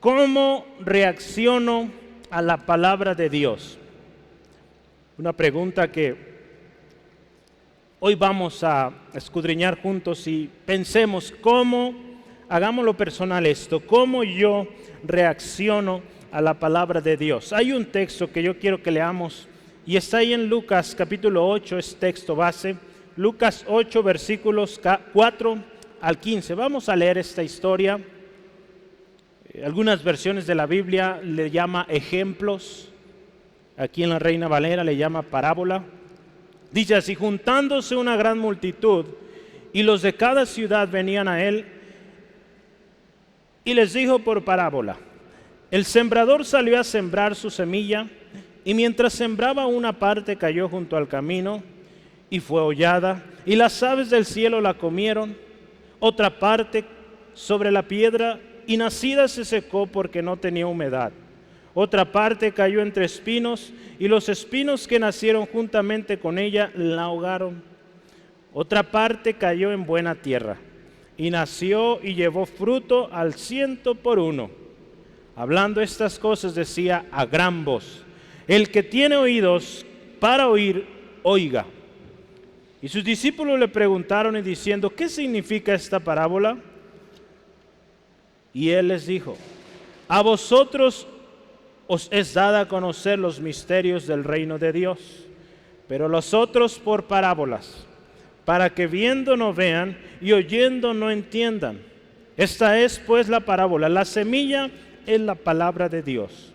¿Cómo reacciono a la palabra de Dios? Una pregunta que hoy vamos a escudriñar juntos y pensemos cómo, hagámoslo personal esto, cómo yo reacciono a la palabra de Dios. Hay un texto que yo quiero que leamos y está ahí en Lucas capítulo 8, es texto base, Lucas 8 versículos 4 al 15. Vamos a leer esta historia. Algunas versiones de la Biblia le llama ejemplos, aquí en la Reina Valera le llama parábola. Dice así: juntándose una gran multitud y los de cada ciudad venían a él, y les dijo por parábola: el sembrador salió a sembrar su semilla, y mientras sembraba, una parte cayó junto al camino y fue hollada, y las aves del cielo la comieron. Otra parte sobre la piedra, y nacida se secó porque no tenía humedad. Otra parte cayó entre espinos, y los espinos que nacieron juntamente con ella la ahogaron. Otra parte cayó en buena tierra, y nació y llevó fruto al 100 por 1. Hablando estas cosas decía a gran voz: el que tiene oídos para oír, oiga. Y sus discípulos le preguntaron y diciendo: ¿qué significa esta parábola? Y él les dijo: a vosotros os es dada a conocer los misterios del reino de Dios, pero los otros por parábolas, para que viendo no vean y oyendo no entiendan. Esta es pues la parábola: la semilla es la palabra de Dios,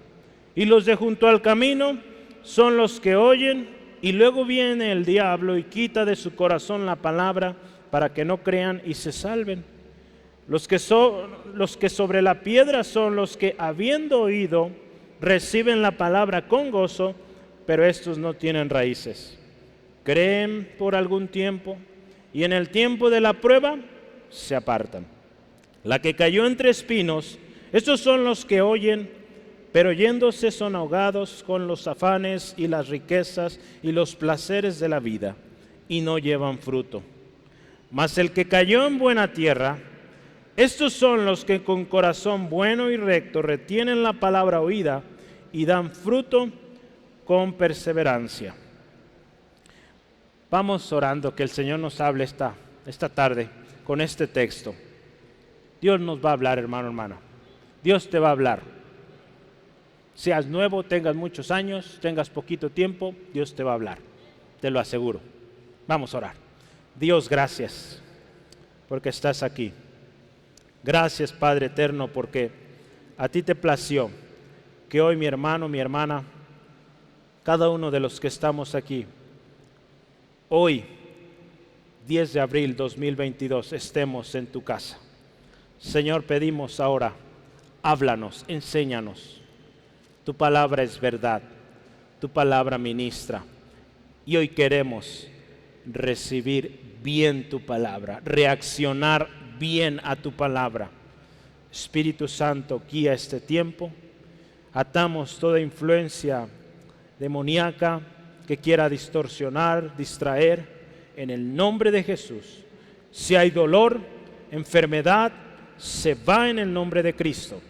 y los de junto al camino son los que oyen, y luego viene el diablo y quita de su corazón la palabra, para que no crean y se salven. Los que sobre la piedra son los que, habiendo oído, reciben la palabra con gozo, pero estos no tienen raíces. Creen por algún tiempo, y en el tiempo de la prueba se apartan. La que cayó entre espinos, estos son los que oyen, pero yéndose son ahogados con los afanes y las riquezas y los placeres de la vida, y no llevan fruto. Mas el que cayó en buena tierra, estos son los que con corazón bueno y recto retienen la palabra oída y dan fruto con perseverancia. Vamos orando que el Señor nos hable esta tarde con este texto. Dios nos va a hablar, hermano, hermana. Dios te va a hablar. Seas nuevo, tengas muchos años, tengas poquito tiempo, Dios te va a hablar. Te lo aseguro. Vamos a orar. Dios, gracias porque estás aquí. Gracias, Padre eterno, porque a ti te plació que hoy mi hermano, mi hermana, cada uno de los que estamos aquí, hoy, 10 de abril 2022, estemos en tu casa. Señor, pedimos ahora, háblanos, enséñanos. Tu palabra es verdad, tu palabra ministra, y hoy queremos recibir bien tu palabra, reaccionar bien a tu palabra. Espíritu Santo, guía este tiempo. Atamos toda influencia demoníaca que quiera distorsionar, distraer, en el nombre de Jesús. Si hay dolor, enfermedad, se va en el nombre de Cristo.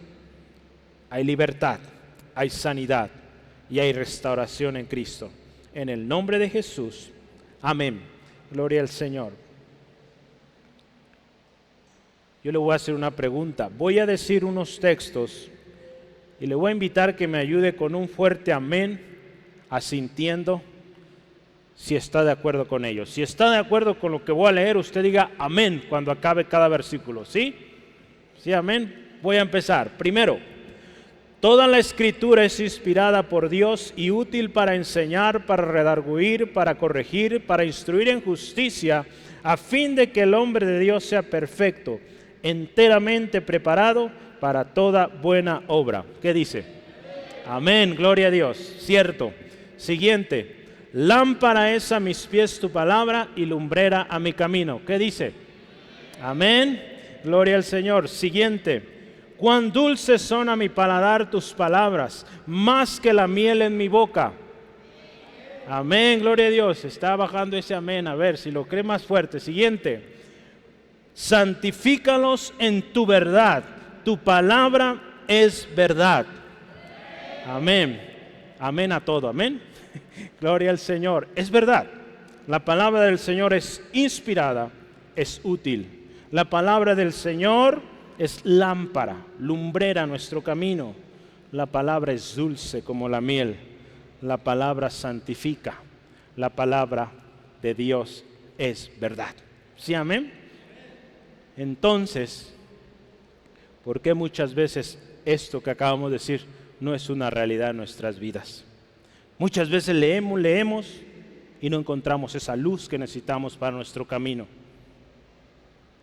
Hay libertad, hay sanidad y hay restauración en Cristo. En el nombre de Jesús. Amén. Gloria al Señor. Yo le voy a hacer una pregunta. Voy a decir unos textos y le voy a invitar que me ayude con un fuerte amén, asintiendo, si está de acuerdo con ellos. Si está de acuerdo con lo que voy a leer, usted diga amén cuando acabe cada versículo. ¿Sí? Sí, amén. Voy a empezar. Primero, toda la escritura es inspirada por Dios y útil para enseñar, para redarguir, para corregir, para instruir en justicia, a fin de que el hombre de Dios sea perfecto, enteramente preparado para toda buena obra. ¿Qué dice? Amén, gloria a Dios. Cierto. Siguiente. Lámpara es a mis pies tu palabra y lumbrera a mi camino. ¿Qué dice? Amén, gloria al Señor. Siguiente. Cuán dulces son a mi paladar tus palabras, más que la miel en mi boca. Amén, gloria a Dios. Está bajando ese amén, a ver si lo cree más fuerte. Siguiente. Santifícalos en tu verdad, tu palabra es verdad. Amén. Amén a todo. Amén. Gloria al Señor. Es verdad. La palabra del Señor es inspirada, es útil. La palabra del Señor es lámpara, lumbrera nuestro camino. La palabra es dulce como la miel. La palabra santifica. La palabra de Dios es verdad. ¿Sí, amén? Entonces, ¿por qué muchas veces esto que acabamos de decir no es una realidad en nuestras vidas? Muchas veces leemos y no encontramos esa luz que necesitamos para nuestro camino.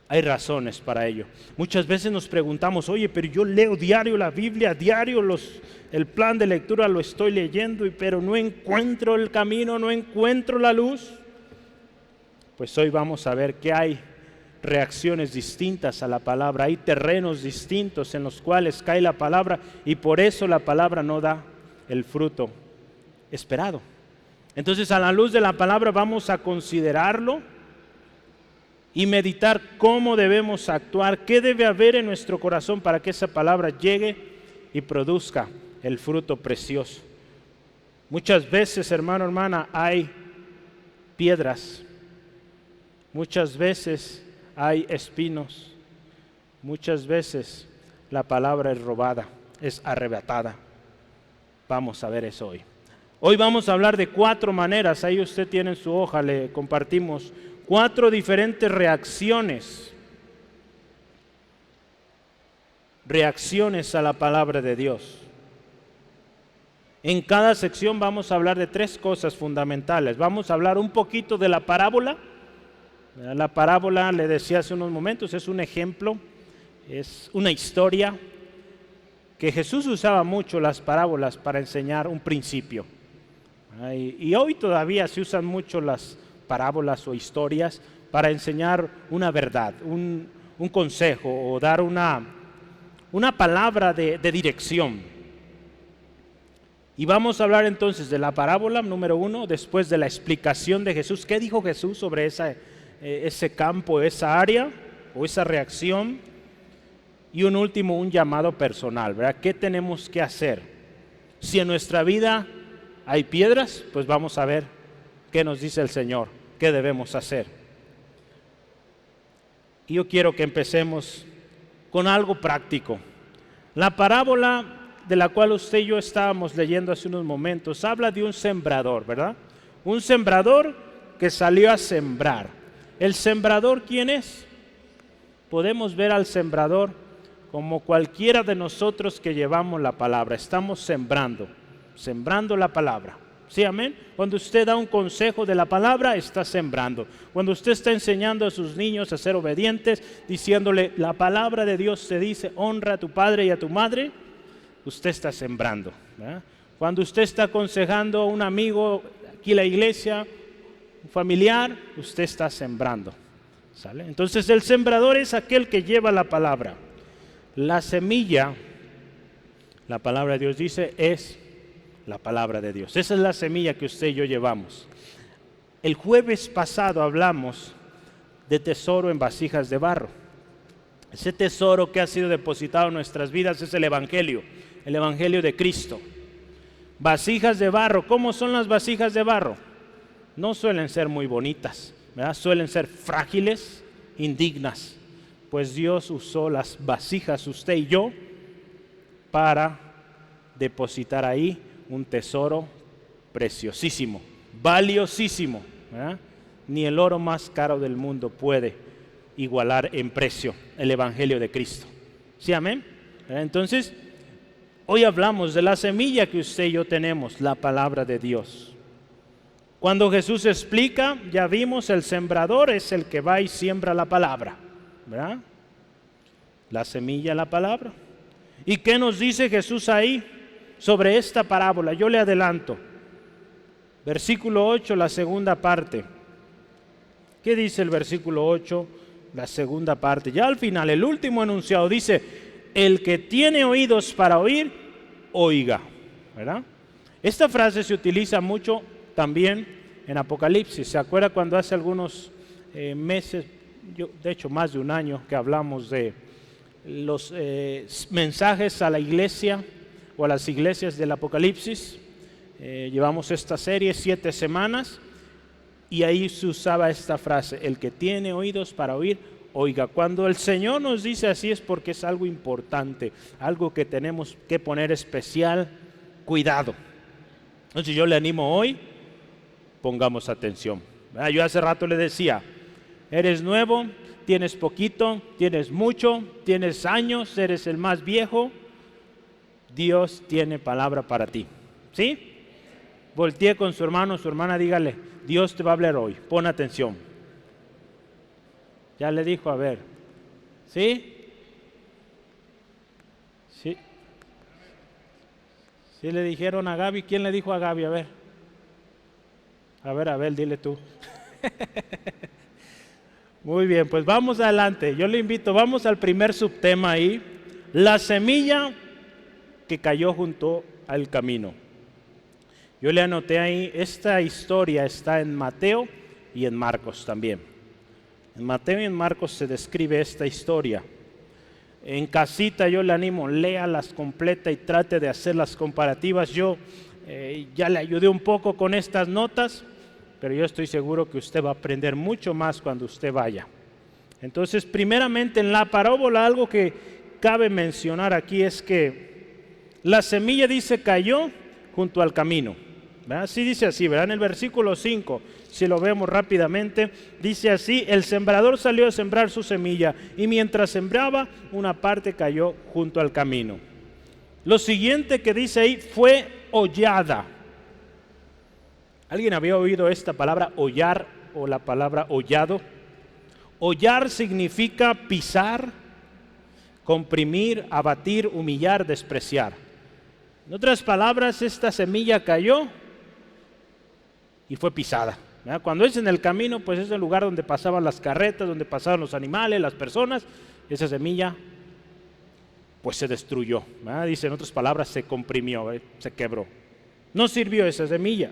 Hay razones para ello. Muchas veces nos preguntamos, oye, pero yo leo diario la Biblia, diario el plan de lectura lo estoy leyendo, pero no encuentro el camino, no encuentro la luz. Pues hoy vamos a ver que hay reacciones distintas a la palabra, hay terrenos distintos en los cuales cae la palabra y por eso la palabra no da el fruto esperado. Entonces, a la luz de la palabra vamos a considerarlo y meditar cómo debemos actuar, qué debe haber en nuestro corazón para que esa palabra llegue y produzca el fruto precioso. Muchas veces, hermano, hermana, hay piedras, muchas veces hay espinos, muchas veces la palabra es robada, es arrebatada. Vamos a ver eso hoy. Hoy vamos a hablar de 4 maneras, ahí usted tiene en su hoja, le compartimos 4 diferentes reacciones a la palabra de Dios. En cada sección vamos a hablar de 3 cosas fundamentales. Vamos a hablar un poquito de la parábola. La parábola, le decía hace unos momentos, es un ejemplo, es una historia que Jesús usaba mucho las parábolas para enseñar un principio. Y hoy todavía se usan mucho las parábolas o historias para enseñar una verdad, un consejo o dar una palabra de dirección. Y vamos a hablar entonces de la parábola número 1, después de la explicación de Jesús. ¿Qué dijo Jesús sobre ese campo, esa área o esa reacción? Y un último, un llamado personal, ¿verdad? ¿Qué tenemos que hacer? Si en nuestra vida hay piedras, pues vamos a ver qué nos dice el Señor, qué debemos hacer. Y yo quiero que empecemos con algo práctico. La parábola de la cual usted y yo estábamos leyendo hace unos momentos habla de un sembrador, ¿verdad? Un sembrador que salió a sembrar. ¿El sembrador quién es? Podemos ver al sembrador como cualquiera de nosotros que llevamos la palabra. Estamos sembrando la palabra. ¿Sí, amén? Cuando usted da un consejo de la palabra, está sembrando. Cuando usted está enseñando a sus niños a ser obedientes, diciéndole, la palabra de Dios te dice, honra a tu padre y a tu madre, usted está sembrando, ¿verdad? Cuando usted está aconsejando a un amigo aquí en la iglesia, un familiar, usted está sembrando. ¿Sale? Entonces el sembrador es aquel que lleva la palabra. La semilla, la palabra de Dios dice, es la palabra de Dios. Esa es la semilla que usted y yo llevamos. El jueves pasado hablamos de tesoro en vasijas de barro. Ese tesoro que ha sido depositado en nuestras vidas es el Evangelio de Cristo. Vasijas de barro. ¿Cómo son las vasijas de barro? No suelen ser muy bonitas, ¿verdad? Suelen ser frágiles, indignas. Pues Dios usó las vasijas, usted y yo, para depositar ahí un tesoro preciosísimo, valiosísimo, ¿verdad? Ni el oro más caro del mundo puede igualar en precio el Evangelio de Cristo. ¿Sí, amén? Entonces, hoy hablamos de la semilla que usted y yo tenemos, la palabra de Dios. Cuando Jesús explica, ya vimos, el sembrador es el que va y siembra la palabra, ¿verdad? La semilla, la palabra. ¿Y qué nos dice Jesús ahí sobre esta parábola? Yo le adelanto. Versículo 8, la segunda parte. ¿Qué dice el versículo 8? La segunda parte. Ya al final, el último enunciado dice, el que tiene oídos para oír, oiga, ¿verdad? Esta frase se utiliza mucho también en Apocalipsis. ¿Se acuerda cuando hace algunos meses, de hecho más de un año, que hablamos de los mensajes a la iglesia o a las iglesias del Apocalipsis. Llevamos esta serie 7 semanas y ahí se usaba esta frase: el que tiene oídos para oír, oiga. Cuando el Señor nos dice así es porque es algo importante, algo que tenemos que poner especial cuidado. Entonces yo le animo hoy, pongamos atención. Yo hace rato le decía, eres nuevo, tienes poquito, tienes mucho, tienes años, eres el más viejo, Dios tiene palabra para ti. ¿Sí? Voltee con su hermano o su hermana, dígale, Dios te va a hablar hoy, pon atención. Ya le dijo, a ver, ¿sí? Sí. ¿Sí le dijeron a Gaby? ¿Quién le dijo a Gaby? A ver, dile tú. Muy bien, pues vamos adelante. Yo le invito, vamos al primer subtema ahí, la semilla que cayó junto al camino. Yo le anoté ahí, esta historia está en Mateo y en Marcos también. En Mateo y en Marcos se describe esta historia. En casita yo le animo, léalas completa y trate de hacer las comparativas. Yo ya le ayudé un poco con estas notas, pero yo estoy seguro que usted va a aprender mucho más cuando usted vaya. Entonces, primeramente en la parábola, algo que cabe mencionar aquí es que la semilla, dice, cayó junto al camino. ¿Verdad? Sí dice así, ¿verdad? En el versículo 5, si lo vemos rápidamente, dice así: el sembrador salió a sembrar su semilla y mientras sembraba, una parte cayó junto al camino. Lo siguiente que dice ahí, fue hollada. ¿Alguien había oído esta palabra hollar o la palabra hollado? Hollar significa pisar, comprimir, abatir, humillar, despreciar. En otras palabras, esta semilla cayó y fue pisada. ¿Verdad? Cuando es en el camino, pues es el lugar donde pasaban las carretas, donde pasaban los animales, las personas. Esa semilla pues se destruyó. ¿Verdad? Dice, en otras palabras, se comprimió, se quebró. No sirvió esa semilla.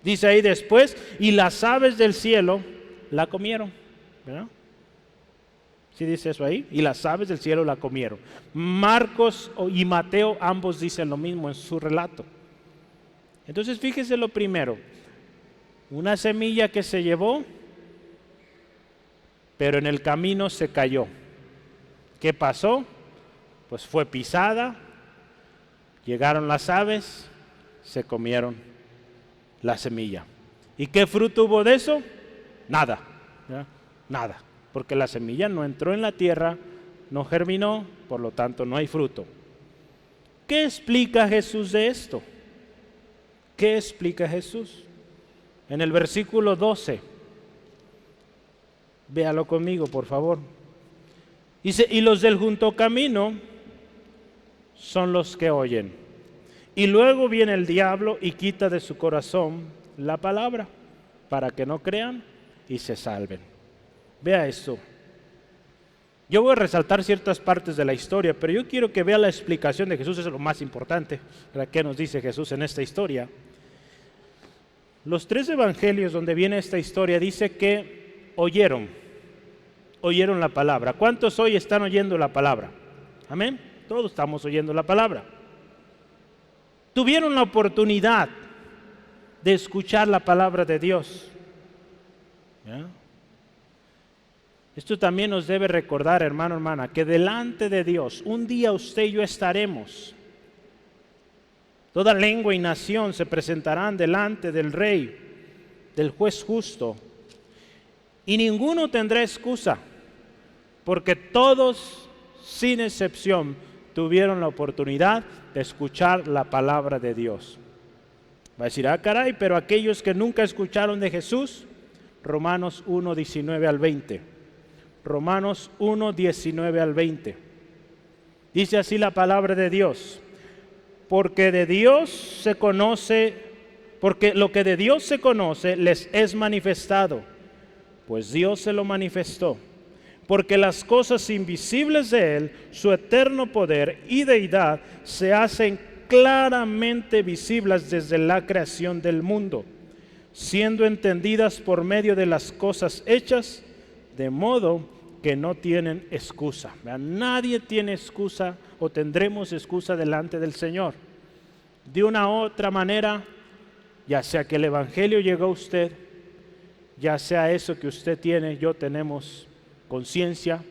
Dice ahí después, y las aves del cielo la comieron. ¿Verdad? ¿Sí dice eso ahí? Y las aves del cielo la comieron. Marcos y Mateo ambos dicen lo mismo en su relato. Entonces fíjese lo primero, una semilla que se llevó, pero en el camino se cayó. ¿Qué pasó? Pues fue pisada, llegaron las aves, se comieron la semilla. ¿Y qué fruto hubo de eso? Nada, ¿verdad? Nada, porque la semilla no entró en la tierra, no germinó, por lo tanto no hay fruto. ¿Qué explica Jesús de esto? ¿Qué explica Jesús? En el versículo 12, véalo conmigo por favor. Dice, y los del junto camino son los que oyen. Y luego viene el diablo y quita de su corazón la palabra, para que no crean y se salven. Vea esto. Yo voy a resaltar ciertas partes de la historia, pero yo quiero que vea la explicación de Jesús, eso es lo más importante. ¿Qué nos dice Jesús en esta historia? Los 3 evangelios donde viene esta historia dice que oyeron la palabra. ¿Cuántos hoy están oyendo la palabra? Amén. Todos estamos oyendo la palabra. Tuvieron la oportunidad de escuchar la palabra de Dios. ¿Ya? Esto también nos debe recordar, hermano, hermana, que delante de Dios, un día usted y yo estaremos. Toda lengua y nación se presentarán delante del Rey, del juez justo, y ninguno tendrá excusa, porque todos, sin excepción, tuvieron la oportunidad de escuchar la palabra de Dios. Va a decir, caray, pero aquellos que nunca escucharon de Jesús, Romanos 1, 19 al 20. Romanos 1, 19 al 20. Dice así la palabra de Dios. Porque lo que de Dios se conoce les es manifestado, pues Dios se lo manifestó. Porque las cosas invisibles de Él, su eterno poder y deidad, se hacen claramente visibles desde la creación del mundo, siendo entendidas por medio de las cosas hechas, de modo que no tienen excusa. ¿Verdad? Nadie tiene excusa o tendremos excusa delante del Señor. De una u otra manera, ya sea que el Evangelio llegó a usted, ya sea eso que usted tiene, yo tenemos conciencia,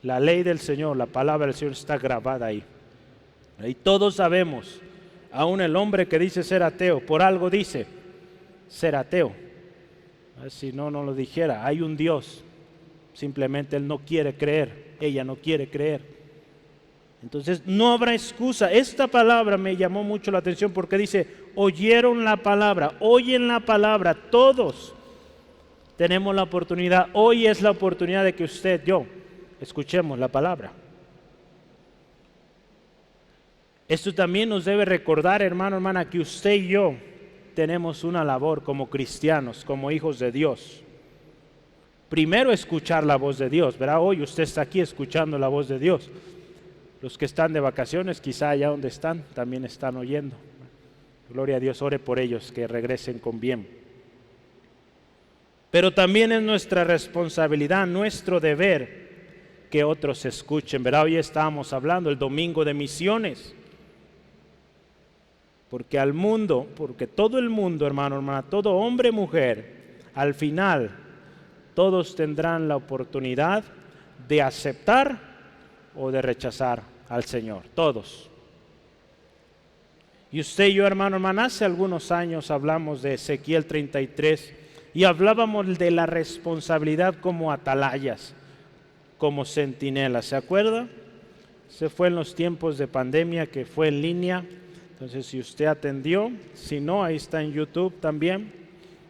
la ley del Señor, la palabra del Señor está grabada ahí. Y todos sabemos, aún el hombre que dice ser ateo, por algo dice ser ateo. Si no, no lo dijera. Hay un Dios, simplemente él no quiere creer, ella no quiere creer. Entonces no habrá excusa. Esta palabra me llamó mucho la atención porque dice, oyeron la palabra, oyen la palabra, todos tenemos la oportunidad. Hoy es la oportunidad de que usted, yo, escuchemos la palabra. Esto también nos debe recordar, hermano, hermana, que usted y yo tenemos una labor como cristianos, como hijos de Dios. Primero escuchar la voz de Dios, ¿verdad? Hoy usted está aquí escuchando la voz de Dios. Los que están de vacaciones, quizá allá donde están, también están oyendo. Gloria a Dios, ore por ellos, que regresen con bien. Pero también es nuestra responsabilidad, nuestro deber, que otros escuchen, ¿verdad? Hoy estábamos hablando el domingo de misiones. Porque al mundo, porque todo el mundo, hermano, hermana, todo hombre, mujer, al final, todos tendrán la oportunidad de aceptar o de rechazar al Señor, todos. Y usted y yo, hermano, hermana, hace algunos años hablamos de Ezequiel 33 y hablábamos de la responsabilidad como atalayas, como centinelas, ¿se acuerda? Se fue en los tiempos de pandemia, que fue en línea. Entonces, si usted atendió, si no, ahí está en YouTube también.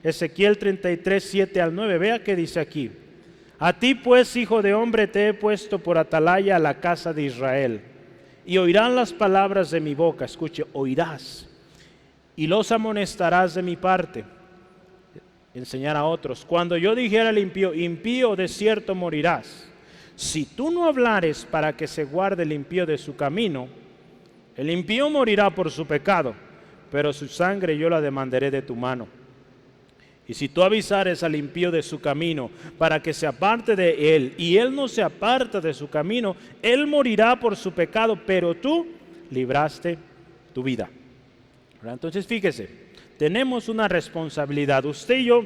Ezequiel 33, 7 al 9, vea qué dice aquí. A ti pues, hijo de hombre, te he puesto por atalaya a la casa de Israel, y oirán las palabras de mi boca, escuche, oirás, y los amonestarás de mi parte, enseñar a otros. Cuando yo dijera al impío, impío de cierto morirás, si tú no hablares para que se guarde el impío de su camino, el impío morirá por su pecado, pero su sangre yo la demandaré de tu mano. Y si tú avisares al impío de su camino para que se aparte de él, y él no se aparta de su camino, él morirá por su pecado, pero tú libraste tu vida. ¿Verdad? Entonces fíjese, tenemos una responsabilidad. Usted y yo,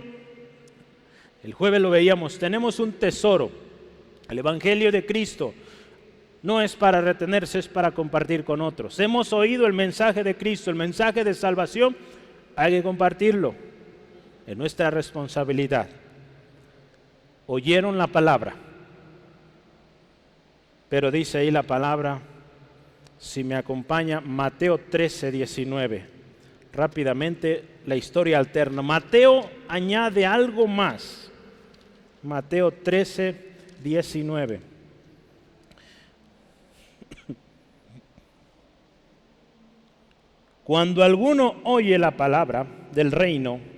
el jueves lo veíamos, tenemos un tesoro. El Evangelio de Cristo no es para retenerse, es para compartir con otros. Hemos oído el mensaje de Cristo, el mensaje de salvación, hay que compartirlo. Es nuestra responsabilidad. Oyeron la palabra, pero dice ahí la palabra, si me acompaña, Mateo 13, 19. Rápidamente la historia alterna. Mateo añade algo más. Mateo 13, 19. Cuando alguno oye la palabra del reino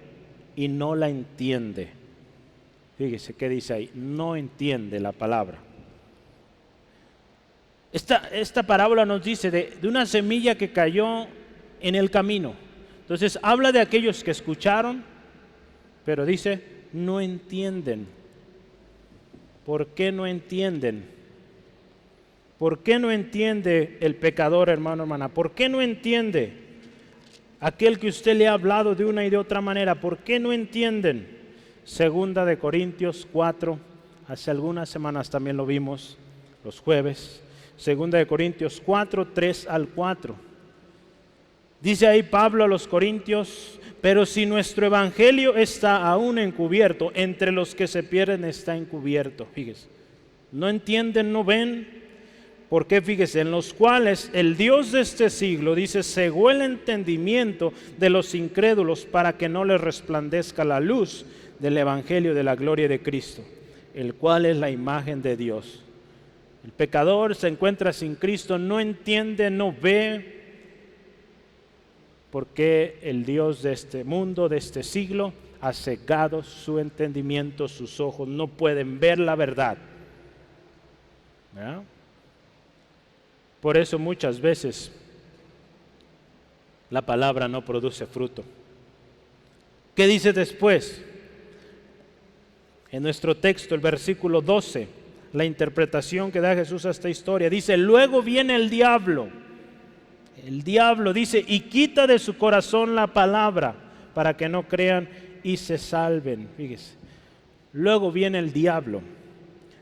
y no la entiende, fíjese qué dice ahí, no entiende la palabra. Esta parábola nos dice de una semilla que cayó en el camino. Entonces habla de aquellos que escucharon, pero dice, no entienden. ¿Por qué no entienden? ¿Por qué no entiende el pecador, hermano, hermana? ¿Por qué no entiende aquel que usted le ha hablado de una y de otra manera? ¿Por qué no entienden? Segunda de Corintios 4, hace algunas semanas también lo vimos, los jueves. Segunda de Corintios 4, 3 al 4. Dice ahí Pablo a los Corintios, pero si nuestro evangelio está aún encubierto, entre los que se pierden está encubierto. Fíjese, no entienden, no ven. Porque fíjese, en los cuales el Dios de este siglo, dice, cegó el entendimiento de los incrédulos para que no les resplandezca la luz del evangelio de la gloria de Cristo, el cual es la imagen de Dios. El pecador se encuentra sin Cristo, no entiende, no ve, porque el Dios de este mundo, de este siglo, ha cegado su entendimiento, sus ojos no pueden ver la verdad. ¿Verdad? Por eso muchas veces la palabra no produce fruto. ¿Qué dice después? En nuestro texto, el versículo 12, la interpretación que da Jesús a esta historia, dice, luego viene el diablo. El diablo dice, y quita de su corazón la palabra para que no crean y se salven. Fíjese, luego viene el diablo.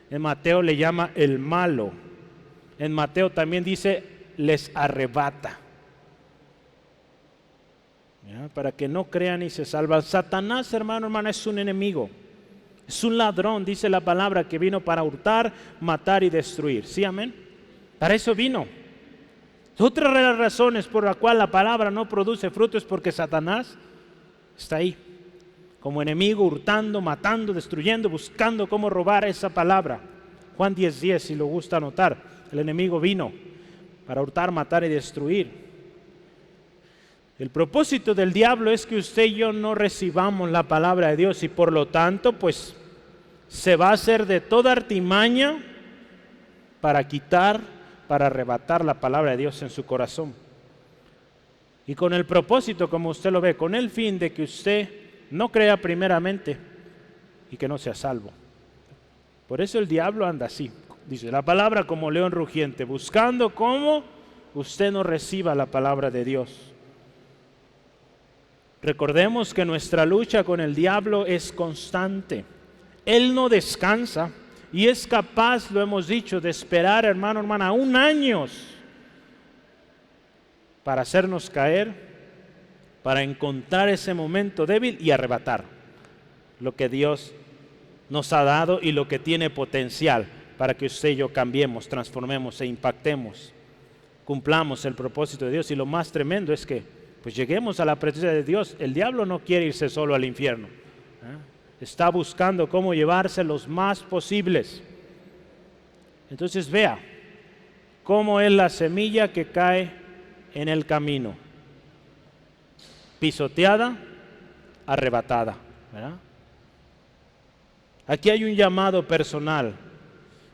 En Mateo le llama el malo. En Mateo también dice, les arrebata. ¿Ya? Para que no crean y se salvan. Satanás, hermano, hermana, es un enemigo. Es un ladrón, dice la palabra, que vino para hurtar, matar y destruir. ¿Sí, amén? Para eso vino. Otra de las razones por la cual la palabra no produce fruto es porque Satanás está ahí, como enemigo, hurtando, matando, destruyendo, buscando cómo robar esa palabra. Juan 10:10, si lo gusta anotar, el enemigo vino para hurtar, matar y destruir. El propósito del diablo es que usted y yo no recibamos la palabra de Dios y por lo tanto, pues, se va a hacer de toda artimaña para quitar, para arrebatar la palabra de Dios en su corazón. Y con el propósito, como usted lo ve, con el fin de que usted no crea primeramente y que no sea salvo. Por eso el diablo anda así, dice la palabra, como león rugiente, buscando cómo usted no reciba la palabra de Dios. Recordemos que nuestra lucha con el diablo es constante. Él no descansa y es capaz, lo hemos dicho, de esperar, hermano, hermana, aún años para hacernos caer, para encontrar ese momento débil y arrebatar lo que Dios nos ha dado y lo que tiene potencial para que usted y yo cambiemos, transformemos e impactemos, cumplamos el propósito de Dios. Y lo más tremendo es que pues lleguemos a la presencia de Dios. El diablo no quiere irse solo al infierno, está buscando cómo llevarse los más posibles. Entonces vea cómo es la semilla que cae en el camino, pisoteada, arrebatada, ¿verdad? Aquí hay un llamado personal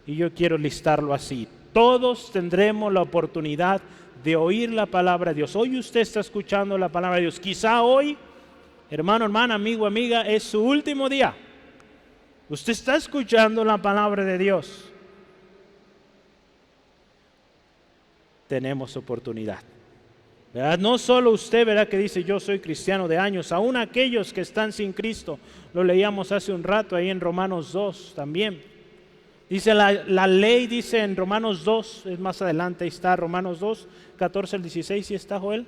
y yo quiero listarlo así. Todos tendremos la oportunidad de oír la palabra de Dios. Hoy usted está escuchando la palabra de Dios. Quizá hoy, hermano, hermana, amigo, amiga, es su último día. Usted está escuchando la palabra de Dios. Tenemos oportunidad, ¿verdad? No solo usted, ¿verdad?, que dice yo soy cristiano de años, aún aquellos que están sin Cristo. Lo leíamos hace un rato ahí en Romanos 2 también. Dice la ley, dice en Romanos 2, es más adelante, ahí está Romanos 2, 14 al 16, ¿sí está, Joel?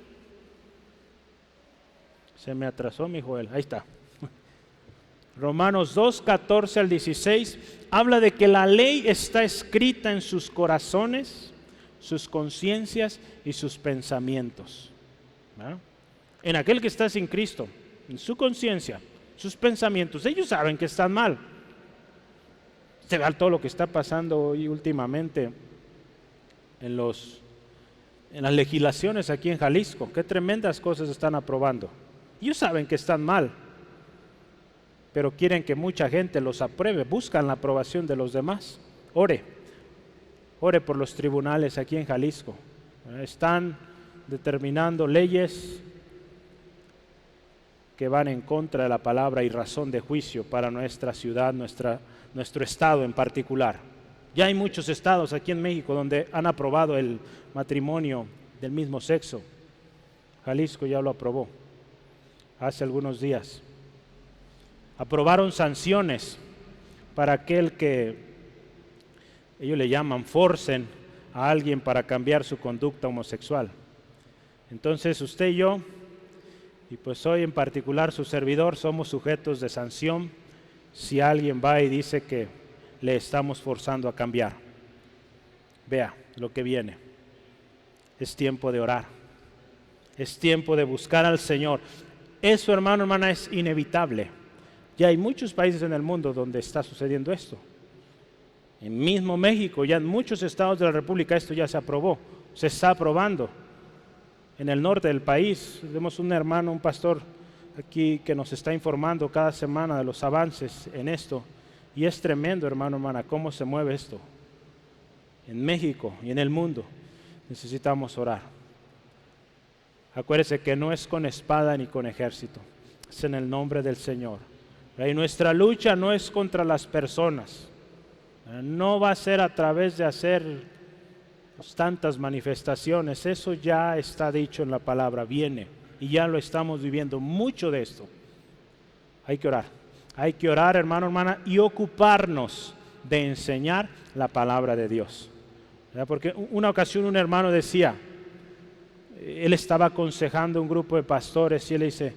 Se me atrasó mi Joel, ahí está. Romanos 2, 14 al 16, habla de que la ley está escrita en sus corazones, sus conciencias y sus pensamientos, ¿verdad? En aquel que está sin Cristo, en su conciencia, sus pensamientos, ellos saben que están mal. Se ve todo lo que está pasando hoy últimamente en las legislaciones aquí en Jalisco. Qué tremendas cosas están aprobando. Ellos saben que están mal, pero quieren que mucha gente los apruebe. Buscan la aprobación de los demás. Ore por los tribunales aquí en Jalisco. Están determinando leyes que van en contra de la palabra y razón de juicio para nuestra ciudad, nuestro estado en particular. Ya hay muchos estados aquí en México donde han aprobado el matrimonio del mismo sexo. Jalisco ya lo aprobó hace algunos días. Aprobaron sanciones para aquel que ellos le llaman forcen a alguien para cambiar su conducta homosexual. Entonces usted y yo, y pues hoy en particular su servidor, somos sujetos de sanción si alguien va y dice que le estamos forzando a cambiar. Vea lo que viene. Es tiempo de orar. Es tiempo de buscar al Señor. Eso, hermano, hermana, es inevitable. Ya hay muchos países en el mundo donde está sucediendo esto. En mismo México, ya en muchos estados de la República esto ya se aprobó. Se está aprobando. En el norte del país, tenemos un hermano, un pastor aquí que nos está informando cada semana de los avances en esto. Y es tremendo, hermano, hermana, cómo se mueve esto. En México y en el mundo necesitamos orar. Acuérdese que no es con espada ni con ejército, es en el nombre del Señor. Y nuestra lucha no es contra las personas. No va a ser a través de hacer tantas manifestaciones. Eso ya está dicho en la palabra, viene. Y ya lo estamos viviendo, mucho de esto. Hay que orar. Hay que orar, hermano, hermana, y ocuparnos de enseñar la palabra de Dios. ¿Verdad? Porque una ocasión un hermano decía, él estaba aconsejando a un grupo de pastores y él dice,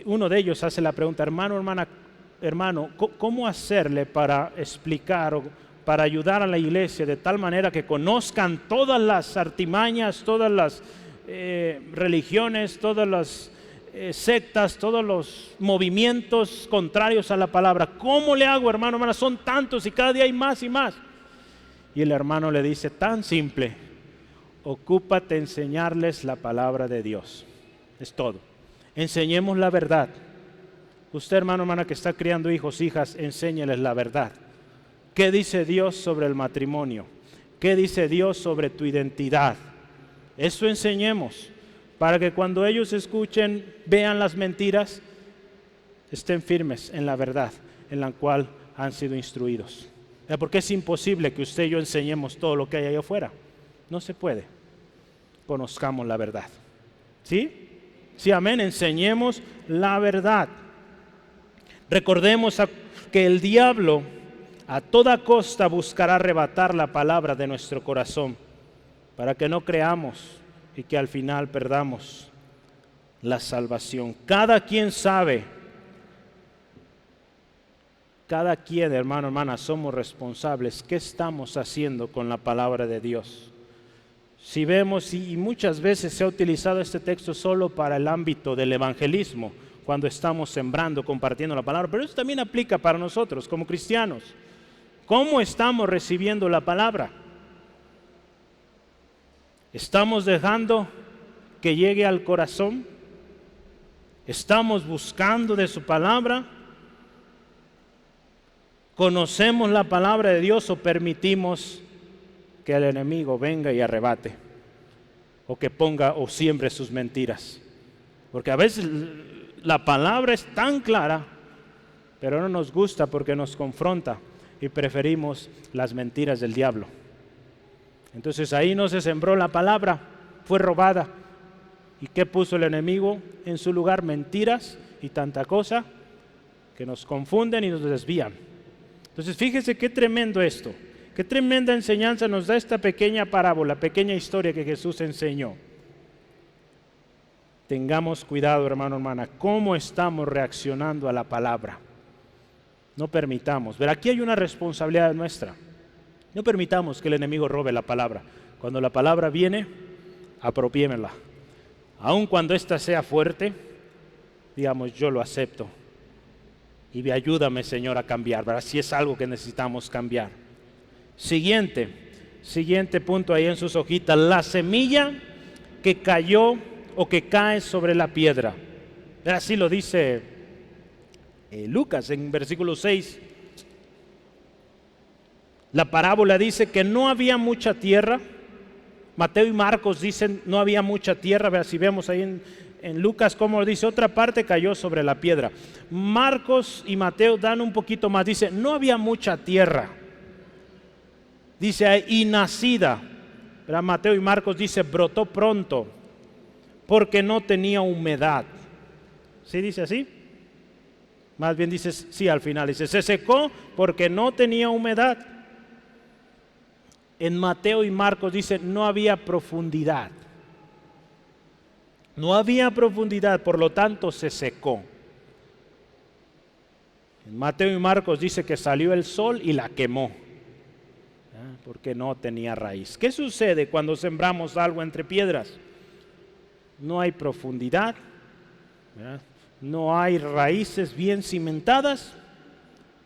uno de ellos hace la pregunta, hermano, hermana, hermano, ¿cómo hacerle para explicar o para ayudar a la iglesia de tal manera que conozcan todas las artimañas, todas las religiones, todas las sectas, todos los movimientos contrarios a la palabra? ¿Cómo le hago, hermano, hermana? Son tantos y cada día hay más y más. Y el hermano le dice, tan simple, ocúpate enseñarles la palabra de Dios. Es todo. Enseñemos la verdad. Usted, hermano, hermana, que está criando hijos, hijas, enséñeles la verdad. ¿Qué dice Dios sobre el matrimonio? ¿Qué dice Dios sobre tu identidad? Eso enseñemos, para que cuando ellos escuchen, vean las mentiras, estén firmes en la verdad en la cual han sido instruidos. Porque es imposible que usted y yo enseñemos todo lo que hay allá afuera. No se puede. Conozcamos la verdad. ¿Sí? Sí, amén. Enseñemos la verdad. Recordemos que el diablo a toda costa buscará arrebatar la palabra de nuestro corazón para que no creamos y que al final perdamos la salvación. Cada quien sabe, cada quien, hermano, hermana, somos responsables. ¿Qué estamos haciendo con la palabra de Dios? Si vemos, y muchas veces se ha utilizado este texto solo para el ámbito del evangelismo, cuando estamos sembrando, compartiendo la palabra, pero eso también aplica para nosotros como cristianos. ¿Cómo estamos recibiendo la palabra? ¿Estamos dejando que llegue al corazón? ¿Estamos buscando de su palabra? ¿Conocemos la palabra de Dios o permitimos que el enemigo venga y arrebate? O que ponga o siembre sus mentiras. Porque a veces la palabra es tan clara, pero no nos gusta porque nos confronta y preferimos las mentiras del diablo. Entonces ahí no se sembró la palabra, fue robada. ¿Y qué puso el enemigo en su lugar? Mentiras y tanta cosa que nos confunden y nos desvían. Entonces fíjese qué tremendo esto, qué tremenda enseñanza nos da esta pequeña parábola, pequeña historia que Jesús enseñó. Tengamos cuidado, hermano, hermana, cómo estamos reaccionando a la palabra. No permitamos, pero aquí hay una responsabilidad nuestra. No permitamos que el enemigo robe la palabra. Cuando la palabra viene, apropiémela. Aun cuando ésta sea fuerte, digamos, yo lo acepto. Y ayúdame, Señor, a cambiar, ¿verdad? Si es algo que necesitamos cambiar. Siguiente punto ahí en sus hojitas. La semilla que cayó o que cae sobre la piedra. Así lo dice Lucas en versículo 6. La parábola dice que no había mucha tierra. Mateo y Marcos dicen no había mucha tierra. Vea, si vemos ahí en Lucas como dice, otra parte cayó sobre la piedra. Marcos y Mateo dan un poquito más. Dice no había mucha tierra. Dice y nacida. ¿Verdad? Mateo y Marcos dice brotó pronto porque no tenía humedad. ¿Sí dice así? Más bien dice sí al final. Dice se secó porque no tenía humedad. En Mateo y Marcos dice no había profundidad. No había profundidad, por lo tanto se secó. En Mateo y Marcos dice que salió el sol y la quemó, porque no tenía raíz. ¿Qué sucede cuando sembramos algo entre piedras? No hay profundidad, ¿verdad? No hay raíces bien cimentadas,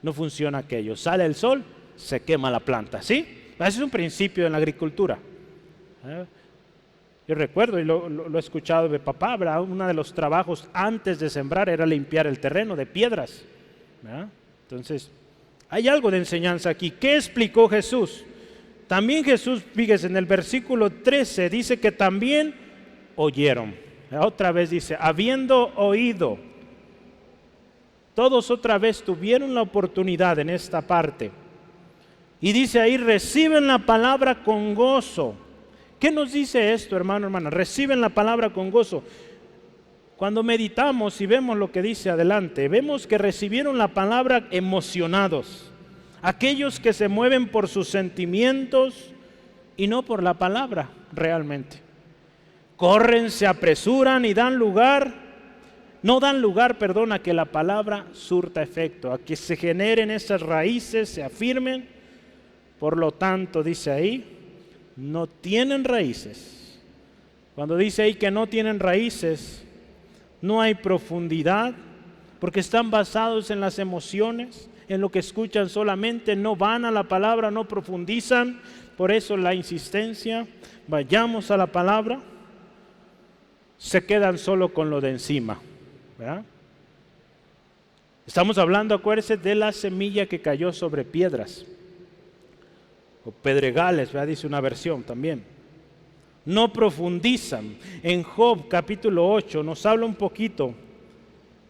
no funciona aquello. Sale el sol, se quema la planta, ¿sí? Ese es un principio en la agricultura. Yo recuerdo, y lo he escuchado de papá, ¿verdad? Uno de los trabajos antes de sembrar era limpiar el terreno de piedras, ¿verdad? Entonces, hay algo de enseñanza aquí. ¿Qué explicó Jesús? También Jesús, fíjese, en el versículo 13 dice que también oyeron. Otra vez dice, habiendo oído. Todos otra vez tuvieron la oportunidad en esta parte. Y dice ahí, reciben la palabra con gozo. ¿Qué nos dice esto, hermano, hermana? Reciben la palabra con gozo. Cuando meditamos y vemos lo que dice adelante, vemos que recibieron la palabra emocionados. Aquellos que se mueven por sus sentimientos y no por la palabra realmente. Corren, se apresuran y no dan lugar, a que la palabra surta efecto, a que se generen esas raíces, se afirmen. Por lo tanto, dice ahí, no tienen raíces. Cuando dice ahí que no tienen raíces, no hay profundidad, porque están basados en las emociones, en lo que escuchan solamente, no van a la palabra, no profundizan. Por eso la insistencia, vayamos a la palabra. Se quedan solo con lo de encima, ¿verdad? Estamos hablando, acuérdense, de la semilla que cayó sobre piedras o pedregales, ¿verdad? Dice una versión también. No profundizan. En Job capítulo 8 nos habla un poquito,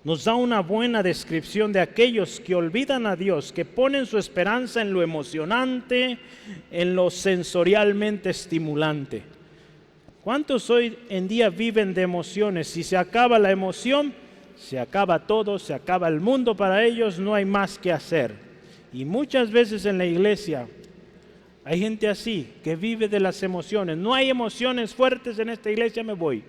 nos da una buena descripción de aquellos que olvidan a Dios, que ponen su esperanza en lo emocionante, en lo sensorialmente estimulante. ¿Cuántos hoy en día viven de emociones? Si se acaba la emoción, se acaba todo, se acaba el mundo para ellos, no hay más que hacer. Y muchas veces en la iglesia hay gente así, que vive de las emociones. No hay emociones fuertes en esta iglesia, me voy.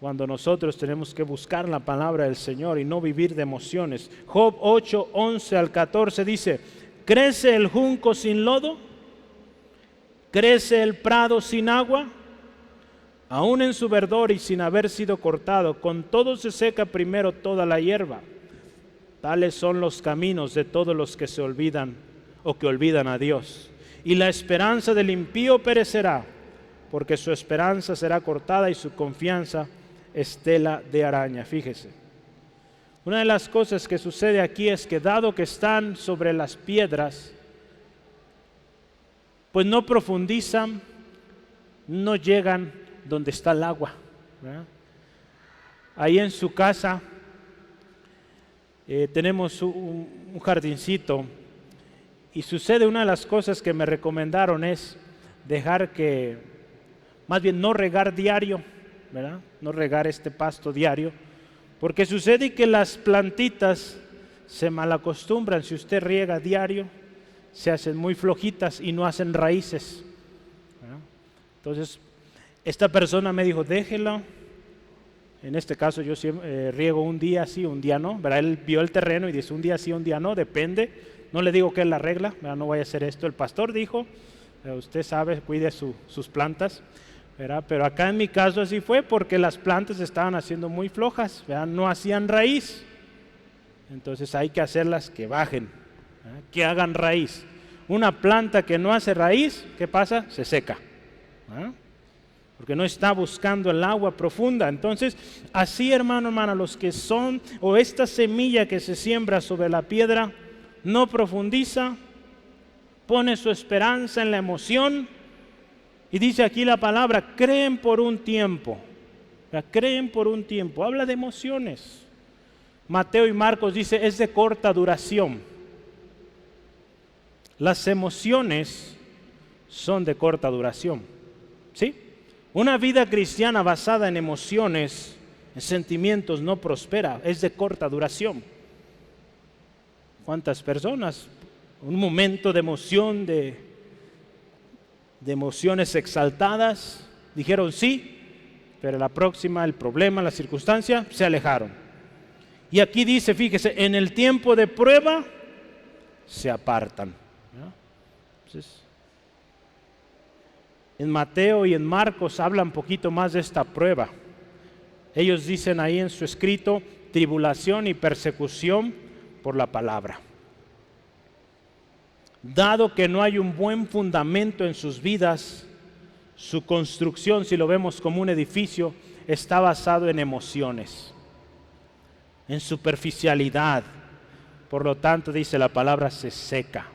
Cuando nosotros tenemos que buscar la palabra del Señor y no vivir de emociones. Job 8, 11 al 14 dice, ¿crece el junco sin lodo? ¿Crece el prado sin agua? Aún en su verdor y sin haber sido cortado, con todo se seca primero toda la hierba. Tales son los caminos de todos los que se olvidan o que olvidan a Dios. Y la esperanza del impío perecerá, porque su esperanza será cortada y su confianza estela de araña. Fíjese, una de las cosas que sucede aquí es que dado que están sobre las piedras, pues no profundizan, no llegan donde está el agua, ¿verdad? Ahí en su casa tenemos un jardincito. Y sucede, una de las cosas que me recomendaron es más bien no regar diario, ¿verdad? No regar este pasto diario, porque sucede que las plantitas se malacostumbran. Si usted riega diario, se hacen muy flojitas y no hacen raíces, ¿verdad? Entonces, esta persona me dijo, déjelo. En este caso yo riego un día sí, un día no, ¿verdad? Él vio el terreno y dice un día sí, un día no, depende. No le digo que es la regla, ¿verdad? No vaya a hacer esto. El pastor dijo, usted sabe, cuide sus plantas, ¿verdad? Pero acá en mi caso así fue porque las plantas estaban haciendo muy flojas, ¿verdad? No hacían raíz. Entonces hay que hacerlas que bajen, ¿verdad? Que hagan raíz. Una planta que no hace raíz, ¿qué pasa? Se seca, ¿verdad? Porque no está buscando el agua profunda. Entonces, así, hermano, hermana, los que son, o esta semilla que se siembra sobre la piedra, no profundiza, pone su esperanza en la emoción, y dice aquí la palabra, creen por un tiempo. Creen por un tiempo, habla de emociones. Mateo y Marcos dice, es de corta duración. Las emociones son de corta duración, ¿sí? Una vida cristiana basada en emociones, en sentimientos, no prospera, es de corta duración. ¿Cuántas personas? Un momento de emoción, de emociones exaltadas, dijeron sí, pero la próxima, el problema, la circunstancia, se alejaron. Y aquí dice, fíjese, en el tiempo de prueba se apartan, ¿no? Entonces, en Mateo y en Marcos hablan un poquito más de esta prueba. Ellos dicen ahí en su escrito, tribulación y persecución por la palabra. Dado que no hay un buen fundamento en sus vidas, su construcción, si lo vemos como un edificio, está basado en emociones, en superficialidad. Por lo tanto, dice la palabra, se seca,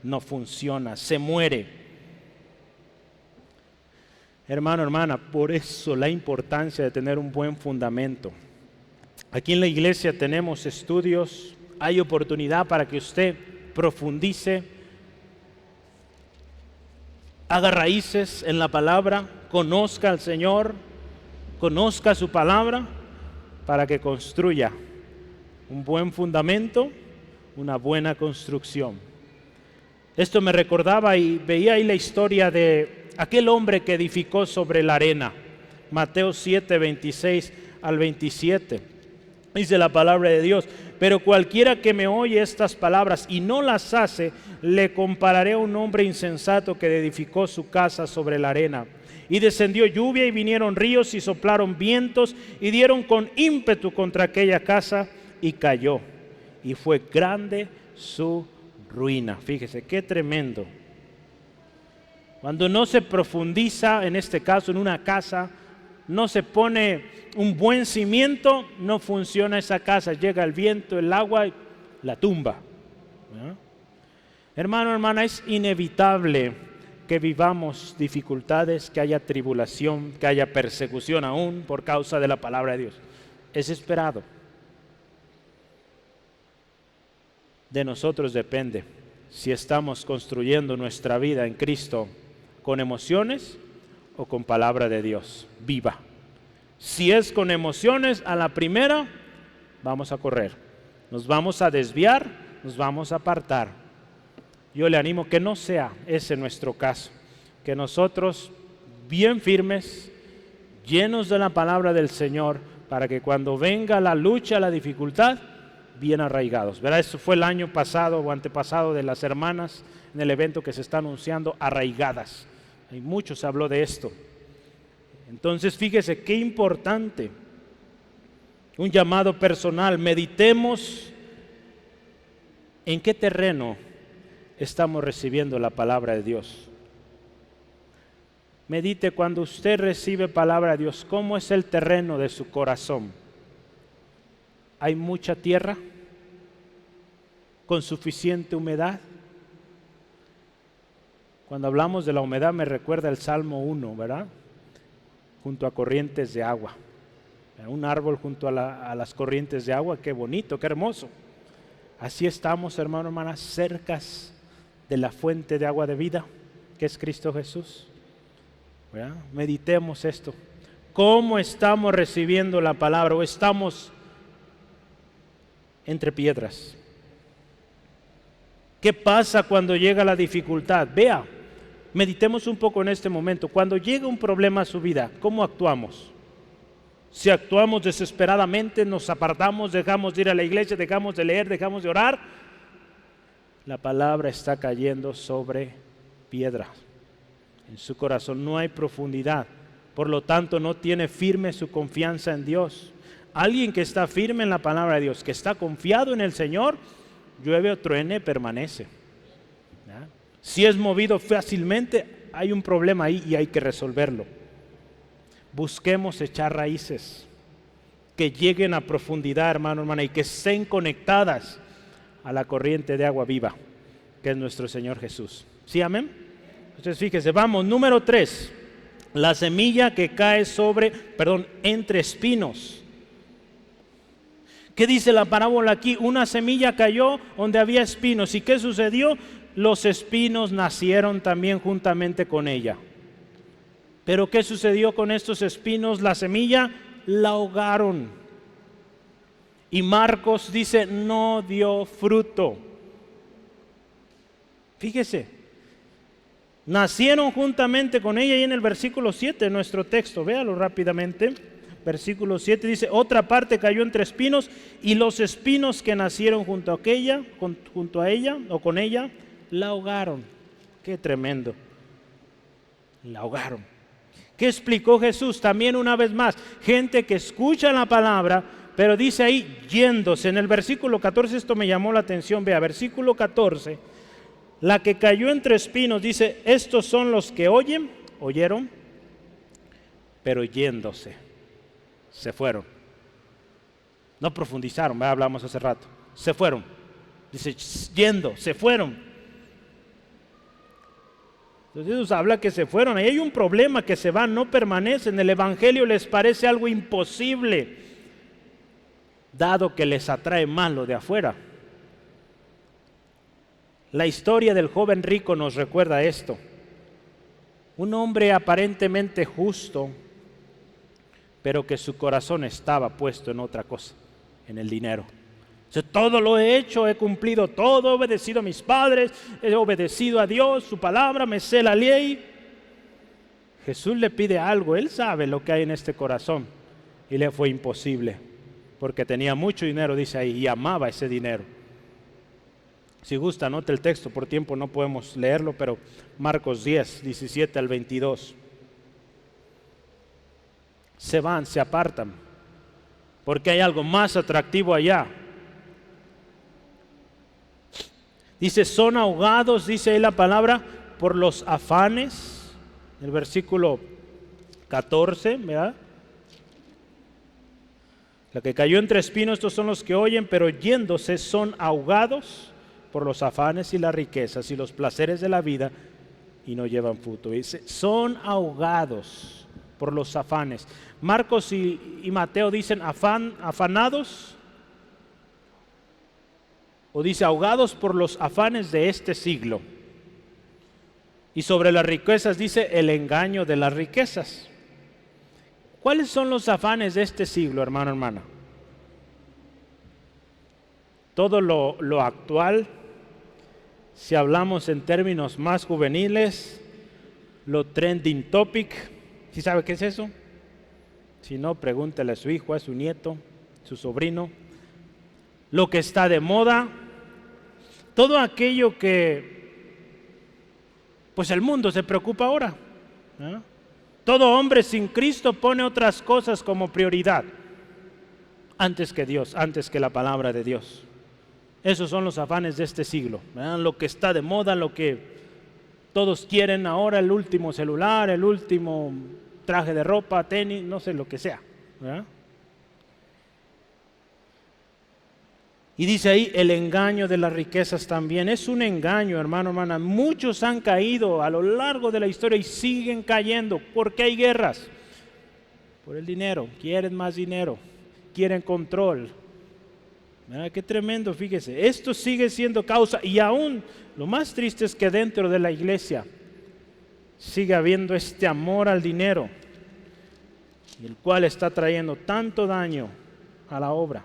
no funciona, se muere. Hermano, hermana, por eso la importancia de tener un buen fundamento. Aquí en la iglesia tenemos estudios, hay oportunidad para que usted profundice, haga raíces en la palabra, conozca al Señor, conozca su palabra, para que construya un buen fundamento, una buena construcción. Esto me recordaba y veía ahí la historia de aquel hombre que edificó sobre la arena. Mateo 7, 26 al 27. Dice la palabra de Dios: pero cualquiera que me oye estas palabras y no las hace, le compararé a un hombre insensato que edificó su casa sobre la arena. Y descendió lluvia y vinieron ríos y soplaron vientos y dieron con ímpetu contra aquella casa y cayó. Y fue grande su ruina. Fíjese, qué tremendo. Cuando no se profundiza, en este caso en una casa, no se pone un buen cimiento, no funciona esa casa. Llega el viento, el agua y la tumba. ¿No? Hermano, hermana, es inevitable que vivamos dificultades, que haya tribulación, que haya persecución aún por causa de la palabra de Dios. Es esperado. De nosotros depende si estamos construyendo nuestra vida en Cristo con emociones o con palabra de Dios viva. Si es con emociones, a la primera vamos a correr, nos vamos a desviar, nos vamos a apartar. Yo le animo que no sea ese nuestro caso, que nosotros bien firmes, llenos de la palabra del Señor, para que cuando venga la lucha, la dificultad, bien arraigados. ¿Verdad? Eso fue el año pasado o antepasado de las hermanas en el evento que se está anunciando, arraigadas. Hay muchos habló de esto. Entonces fíjese qué importante, un llamado personal. Meditemos en qué terreno estamos recibiendo la palabra de Dios. Medite cuando usted recibe palabra de Dios, ¿cómo es el terreno de su corazón? ¿Hay mucha tierra con suficiente humedad? Cuando hablamos de la humedad me recuerda el Salmo 1, ¿verdad? Junto a corrientes de agua. Un árbol junto a las corrientes de agua, qué bonito, qué hermoso. Así estamos, hermano, hermanas, cercas de la fuente de agua de vida, que es Cristo Jesús. ¿Verdad? Meditemos esto. ¿Cómo estamos recibiendo la palabra? ¿O estamos entre piedras? ¿Qué pasa cuando llega la dificultad? Vea, meditemos un poco en este momento. Cuando llega un problema a su vida, ¿cómo actuamos? Si actuamos desesperadamente, nos apartamos, dejamos de ir a la iglesia, dejamos de leer, dejamos de orar, la palabra está cayendo sobre piedra. En su corazón no hay profundidad, por lo tanto no tiene firme su confianza en Dios. Alguien que está firme en la palabra de Dios, que está confiado en el Señor, llueve o truene, permanece. ¿Ya? Si es movido fácilmente, hay un problema ahí y hay que resolverlo. Busquemos echar raíces que lleguen a profundidad, hermano, hermana, y que estén conectadas a la corriente de agua viva, que es nuestro Señor Jesús. ¿Sí, amén? Entonces fíjese, vamos, número 3, la semilla que cae entre espinos. ¿Qué dice la parábola aquí? Una semilla cayó donde había espinos. ¿Y qué sucedió? Los espinos nacieron también juntamente con ella. Pero ¿qué sucedió con estos espinos? La semilla la ahogaron. Y Marcos dice, no dio fruto. Fíjese, nacieron juntamente con ella, y en el versículo 7 de nuestro texto, véalo rápidamente. Versículo 7 dice, otra parte cayó entre espinos, y los espinos que nacieron junto a ella o con ella, la ahogaron. Qué tremendo. La ahogaron. ¿Qué explicó Jesús? También una vez más, gente que escucha la palabra, pero dice ahí, yéndose. En el versículo 14, esto me llamó la atención, vea, versículo 14, la que cayó entre espinos, dice, estos son los que oyeron, pero yéndose, se fueron. No profundizaron, ¿verdad? Hablamos hace rato, se fueron. Dice, se fueron. Entonces Dios habla que se fueron. Ahí hay un problema, que se van, no permanecen. El evangelio les parece algo imposible. dado que les atrae más lo de afuera. La historia del joven rico nos recuerda esto. Un hombre aparentemente justo, pero que su corazón estaba puesto en otra cosa, en el dinero. O sea, todo lo he hecho, he cumplido todo, he obedecido a mis padres, he obedecido a Dios, su palabra, me sé la ley. Jesús le pide algo, Él sabe lo que hay en este corazón, y le fue imposible, porque tenía mucho dinero, dice ahí, y amaba ese dinero. Si gusta, anote el texto, por tiempo no podemos leerlo, pero Marcos 10, 17 al 22. Se van, se apartan, porque hay algo más atractivo allá. Dice, son ahogados, dice ahí la palabra, por los afanes. El versículo 14, ¿verdad? La que cayó entre espinos, estos son los que oyen, pero yéndose son ahogados por los afanes y las riquezas y los placeres de la vida y no llevan fruto. Dice, son ahogados por los afanes. Marcos y Mateo dicen afanados, o dice ahogados por los afanes de este siglo. Y sobre las riquezas dice el engaño de las riquezas. ¿Cuáles son los afanes de este siglo, hermano, hermana? Todo lo actual, si hablamos en términos más juveniles, lo trending topic. ¿Sí sabe qué es eso? Si no, pregúntele a su hijo, a su nieto, su sobrino. Lo que está de moda, todo aquello que pues el mundo se preocupa ahora, ¿no? Todo hombre sin Cristo pone otras cosas como prioridad antes que Dios, antes que la palabra de Dios. Esos son los afanes de este siglo, ¿verdad? Lo que está de moda, lo que todos quieren ahora, el último celular, el último traje de ropa, tenis, no sé, lo que sea, ¿verdad? Y dice ahí el engaño de las riquezas también. Es un engaño, hermano, hermana. Muchos han caído a lo largo de la historia y siguen cayendo. ¿Por qué hay guerras? Por el dinero. Quieren más dinero. Quieren control. ¿Verdad? Qué tremendo, fíjese. Esto sigue siendo causa. Y aún lo más triste es que dentro de la iglesia sigue habiendo este amor al dinero, el cual está trayendo tanto daño a la obra.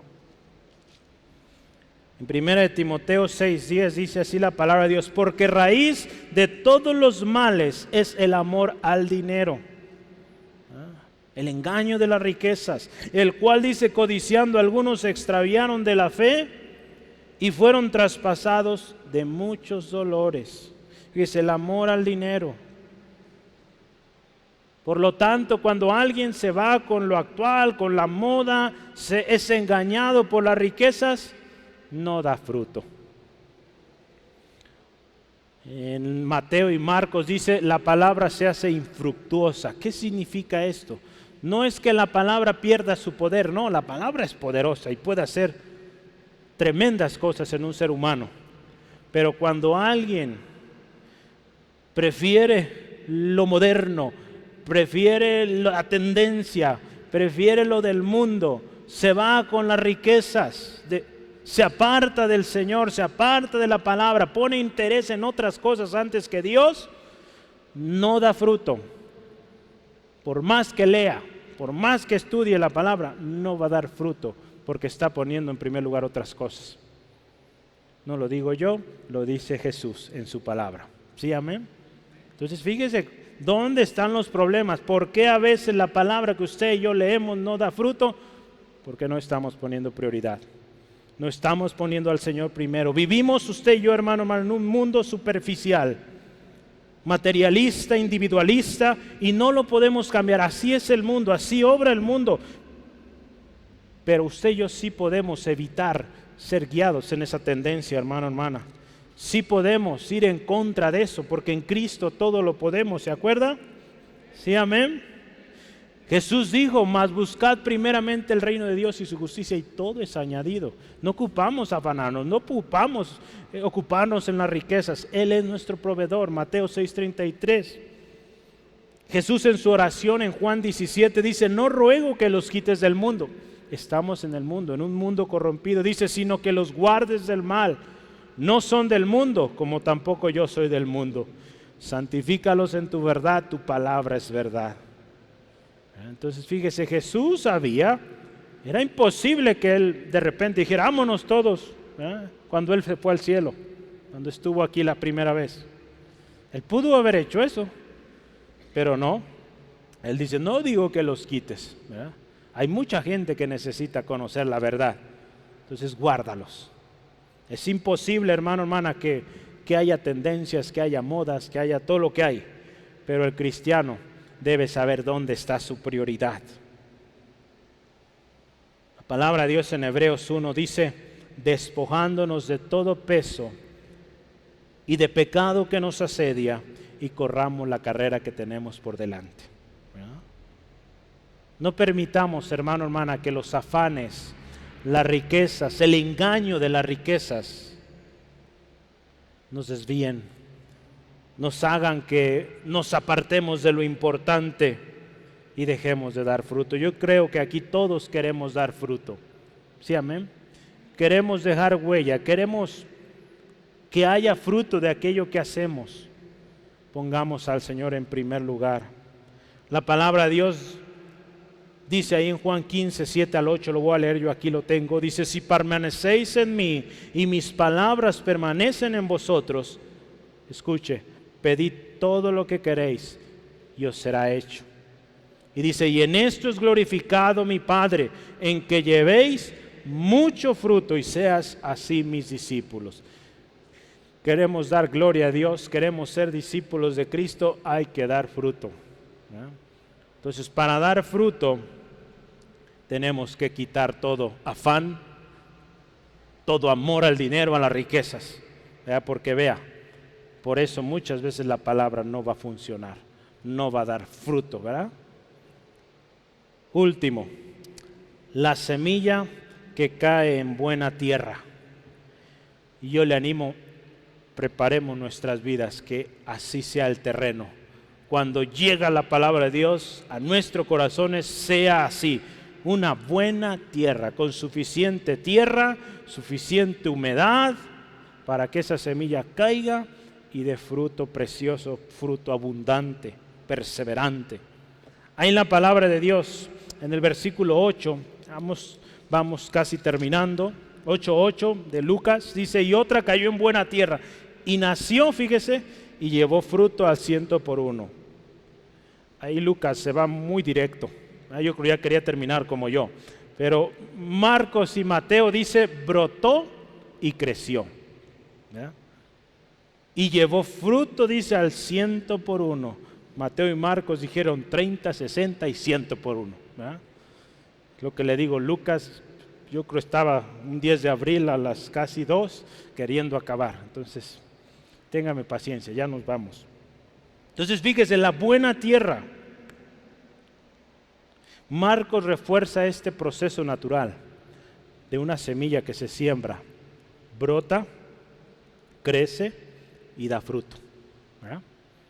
En 1 Timoteo 6:10 dice así la palabra de Dios, porque raíz de todos los males es el amor al dinero, el engaño de las riquezas, el cual dice codiciando algunos se extraviaron de la fe y fueron traspasados de muchos dolores. Dice el amor al dinero. Por lo tanto, cuando alguien se va con lo actual, con la moda, es engañado por las riquezas, no da fruto. En Mateo y Marcos dice, la palabra se hace infructuosa. ¿Qué significa esto? No es que la palabra pierda su poder, no, la palabra es poderosa y puede hacer tremendas cosas en un ser humano. Pero cuando alguien prefiere lo moderno, prefiere la tendencia, prefiere lo del mundo, se va con las riquezas, se aparta del Señor, se aparta de la palabra, pone interés en otras cosas antes que Dios, no da fruto. Por más que lea, por más que estudie la palabra, no va a dar fruto, porque está poniendo en primer lugar otras cosas. No lo digo yo, lo dice Jesús en su palabra. ¿Sí, amén? Entonces fíjese, ¿dónde están los problemas? ¿Por qué a veces la palabra que usted y yo leemos no da fruto? Porque no estamos poniendo prioridad. No estamos poniendo al Señor primero. Vivimos usted y yo, hermano, en un mundo superficial, materialista, individualista, y no lo podemos cambiar. Así es el mundo, así obra el mundo. Pero usted y yo sí podemos evitar ser guiados en esa tendencia, hermano, hermana. Sí podemos ir en contra de eso, porque en Cristo todo lo podemos, ¿se acuerda? Sí, amén. Jesús dijo, mas buscad primeramente el reino de Dios y su justicia y todo es añadido. No ocupamos afanarnos, no ocupamos ocuparnos en las riquezas. Él es nuestro proveedor, Mateo 6:33. Jesús en su oración en Juan 17 dice, no ruego que los quites del mundo. estamos en el mundo, en un mundo corrompido. Dice, sino que los guardes del mal. No son del mundo, como tampoco yo soy del mundo. Santifícalos en tu verdad, tu palabra es verdad. Entonces fíjese, Jesús sabía, era imposible que Él de repente dijera, vámonos todos, cuando Él se fue al cielo, cuando estuvo aquí la primera vez. Él pudo haber hecho eso, pero no. Él dice, no digo que los quites, ¿verdad? Hay mucha gente que necesita conocer la verdad, entonces guárdalos. Es imposible, hermano, hermana, que haya tendencias, que haya modas, que haya todo lo que hay, pero el cristiano debe saber dónde está su prioridad. La palabra de Dios en Hebreos 1 dice, despojándonos de todo peso y de pecado que nos asedia, y corramos la carrera que tenemos por delante. No permitamos, hermano, hermana, que los afanes, las riquezas, el engaño de las riquezas nos desvíen, nos hagan que nos apartemos de lo importante y dejemos de dar fruto. Yo creo que aquí todos queremos dar fruto. ¿Sí, amén? Queremos dejar huella, queremos que haya fruto de aquello que hacemos. Pongamos al Señor en primer lugar. La palabra de Dios dice ahí en Juan 15, 7 al 8, lo voy a leer, yo aquí lo tengo. Dice, si permanecéis en mí y mis palabras permanecen en vosotros, escuche, pedid todo lo que queréis y os será hecho. Y dice, y en esto es glorificado mi Padre, en que llevéis mucho fruto y seas así mis discípulos. Queremos dar gloria a Dios, queremos ser discípulos de Cristo, hay que dar fruto. Entonces, para dar fruto, tenemos que quitar todo afán, todo amor al dinero, a las riquezas. Porque vea, por eso muchas veces la palabra no va a funcionar, no va a dar fruto, ¿verdad? Último, la semilla que cae en buena tierra. Y yo le animo, preparemos nuestras vidas, que así sea el terreno. Cuando llega la palabra de Dios a nuestros corazones, sea así, una buena tierra, con suficiente tierra, suficiente humedad, para que esa semilla caiga y dé fruto precioso, fruto abundante, perseverante. Ahí en la palabra de Dios, en el versículo 8, vamos casi terminando, 8:8 de Lucas, dice, y otra cayó en buena tierra, y nació, fíjese, y llevó fruto al 100 por 1. Ahí Lucas se va muy directo. Yo ya quería terminar como yo, pero Marcos y Mateo dice, brotó y creció. ¿Ya? Y llevó fruto, dice, al 100 por 1. Mateo y Marcos dijeron 30, 60 y 100 por 1. ¿Ya? Lo que le digo, Lucas, yo creo estaba un 10 de abril a las casi 2 queriendo acabar. Entonces, téngame paciencia, ya nos vamos. Entonces, fíjese, la buena tierra. Marcos refuerza este proceso natural de una semilla que se siembra, brota, crece y da fruto. ¿Verdad?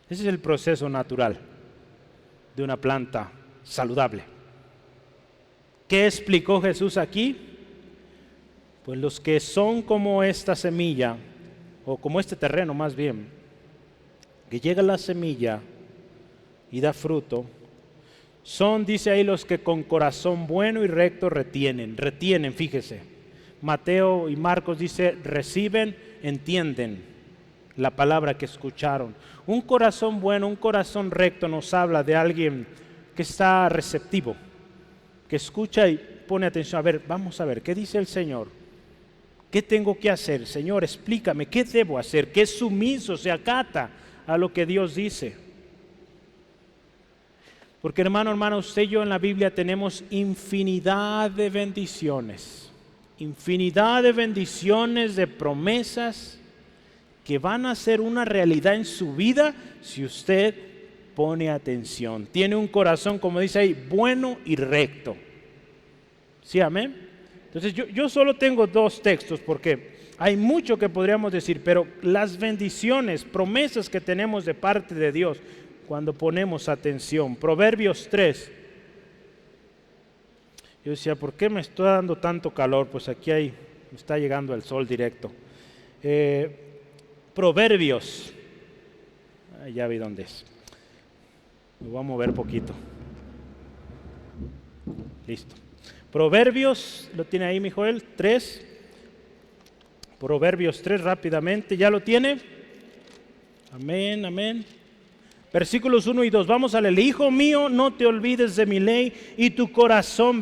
Ese es el proceso natural de una planta saludable. ¿Qué explicó Jesús aquí? Pues los que son como esta semilla, o como este terreno más bien, que llega la semilla y da fruto, son, dice ahí, los que con corazón bueno y recto retienen, fíjese. Mateo y Marcos dice, reciben, entienden la palabra que escucharon. Un corazón bueno, un corazón recto nos habla de alguien que está receptivo, que escucha y pone atención. A ver, vamos a ver, ¿qué dice el Señor? ¿Qué tengo que hacer? Señor, explícame, ¿qué debo hacer? ¿Qué es sumiso? Se acata a lo que Dios dice. Porque hermano, usted y yo en la Biblia tenemos infinidad de bendiciones, de promesas que van a ser una realidad en su vida si usted pone atención. Tiene un corazón, como dice ahí, bueno y recto. ¿Sí, amén? Entonces yo solo tengo 2 textos porque hay mucho que podríamos decir, pero las bendiciones, promesas que tenemos de parte de Dios, cuando ponemos atención. Proverbios 3. Yo decía, ¿por qué me está dando tanto calor? Pues aquí me está llegando el sol directo. Proverbios. Ya vi dónde es. Me voy a mover poquito. Listo. Proverbios, ¿lo tiene ahí, mi Joel? 3. Proverbios 3 rápidamente. ¿Ya lo tiene? Amén, amén. Versículos 1 y 2. Vamos a leer. Hijo mío, no te olvides de mi ley y tu corazón,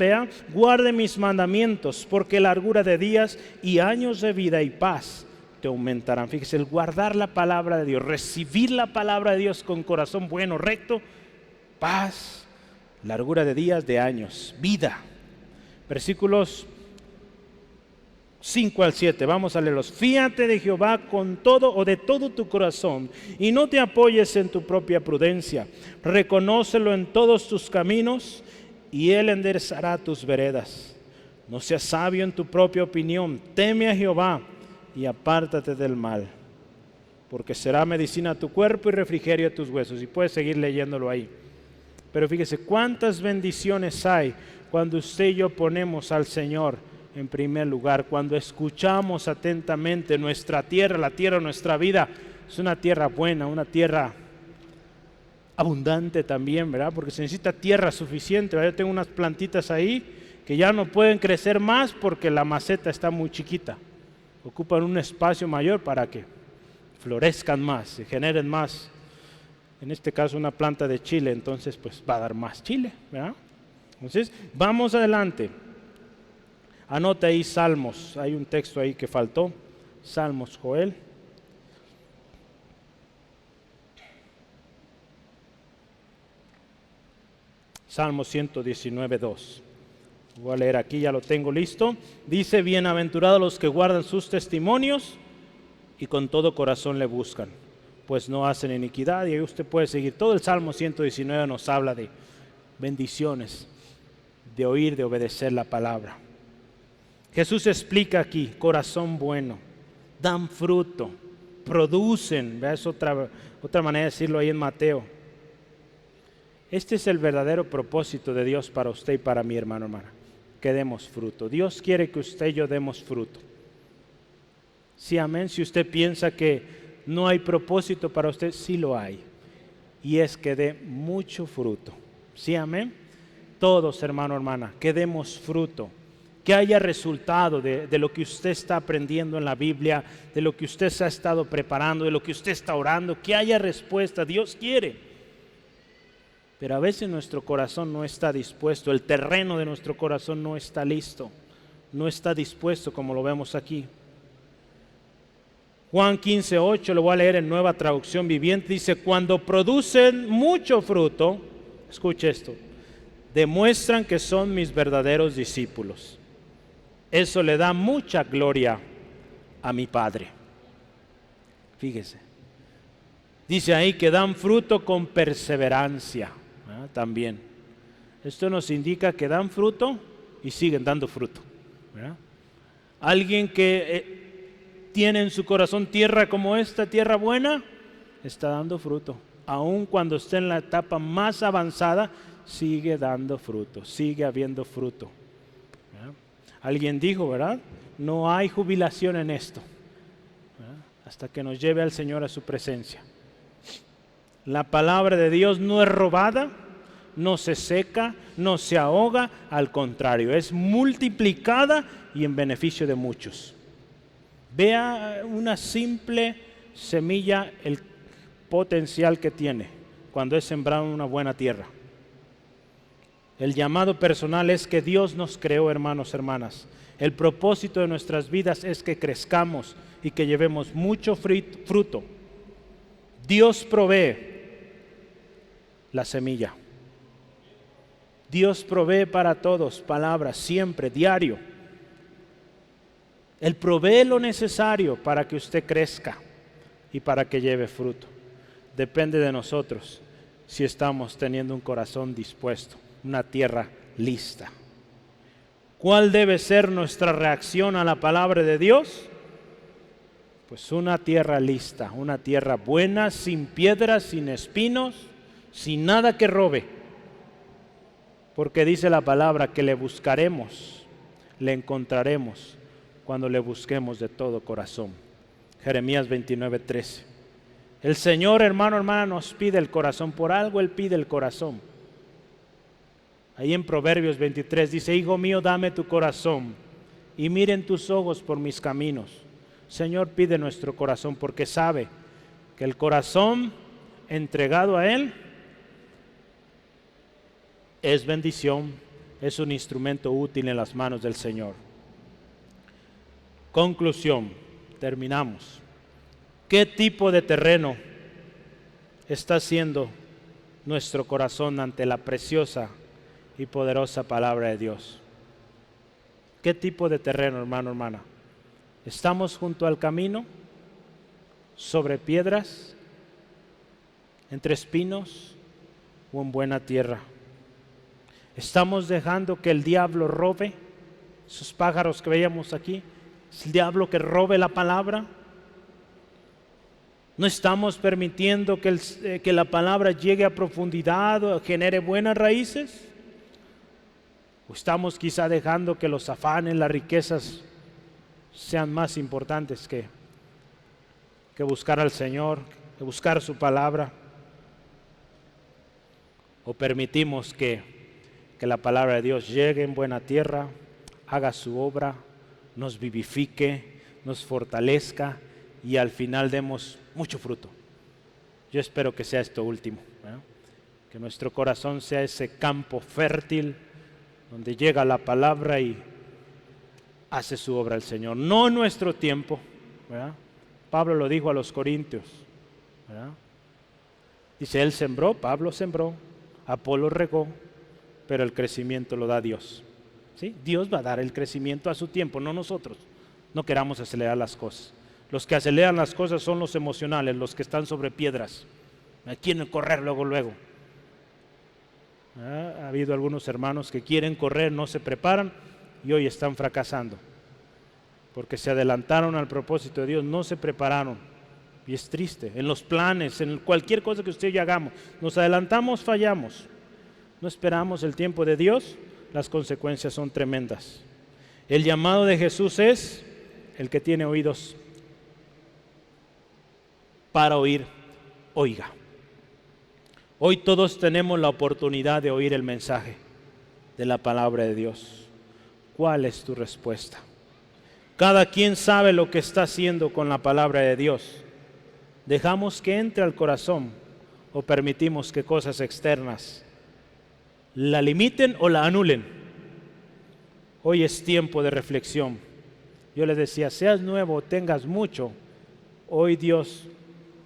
guarde mis mandamientos, porque largura de días y años de vida y paz te aumentarán. Fíjese, el guardar la palabra de Dios, recibir la palabra de Dios con corazón bueno, recto, paz, largura de días, de años, vida. Versículos 5 al 7, vamos a leerlos. Fíate de Jehová con todo o de todo tu corazón y no te apoyes en tu propia prudencia. Reconócelo en todos tus caminos y Él enderezará tus veredas. No seas sabio en tu propia opinión, teme a Jehová y apártate del mal, porque será medicina a tu cuerpo y refrigerio a tus huesos. Y puedes seguir leyéndolo ahí. Pero fíjese cuántas bendiciones hay cuando usted y yo ponemos al Señor en primer lugar, cuando escuchamos atentamente nuestra tierra, la tierra de nuestra vida. Es una tierra buena, una tierra abundante también, ¿verdad? Porque se necesita tierra suficiente, ¿verdad? Yo tengo unas plantitas ahí que ya no pueden crecer más porque la maceta está muy chiquita. Ocupan un espacio mayor para que florezcan más, se generen más. En este caso una planta de chile, entonces pues va a dar más chile, ¿verdad? Entonces, vamos adelante. Anota ahí Salmos, hay un texto ahí que faltó. Salmos, Joel. Salmo 119, 2. Voy a leer aquí, ya lo tengo listo. Dice, bienaventurados los que guardan sus testimonios y con todo corazón le buscan, pues no hacen iniquidad. Y ahí usted puede seguir. Todo el Salmo 119 nos habla de bendiciones, de oír, de obedecer la palabra. Jesús explica aquí, corazón bueno, dan fruto, producen. Es otra manera de decirlo ahí en Mateo. Este es el verdadero propósito de Dios para usted y para mí, hermano, hermana, que demos fruto. Dios quiere que usted y yo demos fruto. Sí, amén. Si usted piensa que no hay propósito para usted, sí lo hay. Y es que dé mucho fruto. Sí, amén. Todos, hermano, hermana, que demos fruto. Que haya resultado de lo que usted está aprendiendo en la Biblia, de lo que usted se ha estado preparando, de lo que usted está orando, que haya respuesta. Dios quiere. Pero a veces nuestro corazón no está dispuesto, el terreno de nuestro corazón no está listo, no está dispuesto como lo vemos aquí. Juan 15:8, lo voy a leer en Nueva Traducción Viviente, dice, cuando producen mucho fruto, escuche esto, demuestran que son mis verdaderos discípulos. Eso le da mucha gloria a mi Padre. Fíjese. Dice ahí que dan fruto con perseverancia, también. Esto nos indica que dan fruto y siguen dando fruto, ¿verdad? Alguien que tiene en su corazón tierra como esta, tierra buena, está dando fruto. Aun cuando esté en la etapa más avanzada, sigue dando fruto, sigue habiendo fruto. Alguien dijo, ¿verdad? No hay jubilación en esto, ¿verdad? Hasta que nos lleve al Señor a su presencia. La palabra de Dios no es robada, no se seca, no se ahoga, al contrario, es multiplicada y en beneficio de muchos. Vea una simple semilla, el potencial que tiene cuando es sembrado en una buena tierra. El llamado personal es que Dios nos creó, hermanos, hermanas. El propósito de nuestras vidas es que crezcamos y que llevemos mucho fruto. Dios provee la semilla. Dios provee para todos, palabras, siempre, diario. Él provee lo necesario para que usted crezca y para que lleve fruto. Depende de nosotros si estamos teniendo un corazón dispuesto, una tierra lista. ¿Cuál debe ser nuestra reacción a la palabra de Dios? Pues una tierra lista, una tierra buena, sin piedras, sin espinos, sin nada que robe. porque dice la palabra que le buscaremos, le encontraremos cuando le busquemos de todo corazón. Jeremías 29:13. El Señor, hermano, hermana, nos pide el corazón. Por algo Él pide el corazón. Ahí en Proverbios 23 dice: hijo mío, dame tu corazón y miren tus ojos por mis caminos. Señor pide nuestro corazón porque sabe que el corazón entregado a Él es bendición, es un instrumento útil en las manos del Señor. Conclusión, terminamos. ¿Qué tipo de terreno está siendo nuestro corazón ante la preciosa y poderosa palabra de Dios? ¿Qué tipo de terreno, hermano, hermana? ¿Estamos junto al camino, sobre piedras, entre espinos o en buena tierra? ¿Estamos dejando que el diablo robe esos pájaros que veíamos aquí? ¿Es el diablo que robe la palabra? ¿No estamos permitiendo que la palabra llegue a profundidad o genere buenas raíces? ¿O estamos quizá dejando que los afanes, las riquezas sean más importantes que buscar al Señor, que buscar su palabra? ¿O permitimos que la palabra de Dios llegue en buena tierra, haga su obra, nos vivifique, nos fortalezca y al final demos mucho fruto? Yo espero que sea esto último, ¿verdad? Que nuestro corazón sea ese campo fértil donde llega la palabra y hace su obra el Señor. No en nuestro tiempo, ¿verdad? Pablo lo dijo a los corintios, ¿verdad? Dice, él sembró, Pablo sembró, Apolo regó, pero el crecimiento lo da Dios. ¿Sí? Dios va a dar el crecimiento a su tiempo, no nosotros. No queramos acelerar las cosas. Los que aceleran las cosas son los emocionales, los que están sobre piedras. Quieren correr luego. Ha habido algunos hermanos que quieren correr, no se preparan y hoy están fracasando. Porque se adelantaron al propósito de Dios, no se prepararon. Y es triste. En los planes, en cualquier cosa que usted y yo hagamos, nos adelantamos, fallamos. No esperamos el tiempo de Dios, las consecuencias son tremendas. El llamado de Jesús es: el que tiene oídos para oír, oiga. Hoy todos tenemos la oportunidad de oír el mensaje de la palabra de Dios. ¿Cuál es tu respuesta? Cada quien sabe lo que está haciendo con la palabra de Dios. ¿Dejamos que entre al corazón o permitimos que cosas externas la limiten o la anulen? Hoy es tiempo de reflexión. Yo les decía, seas nuevo o tengas mucho, hoy Dios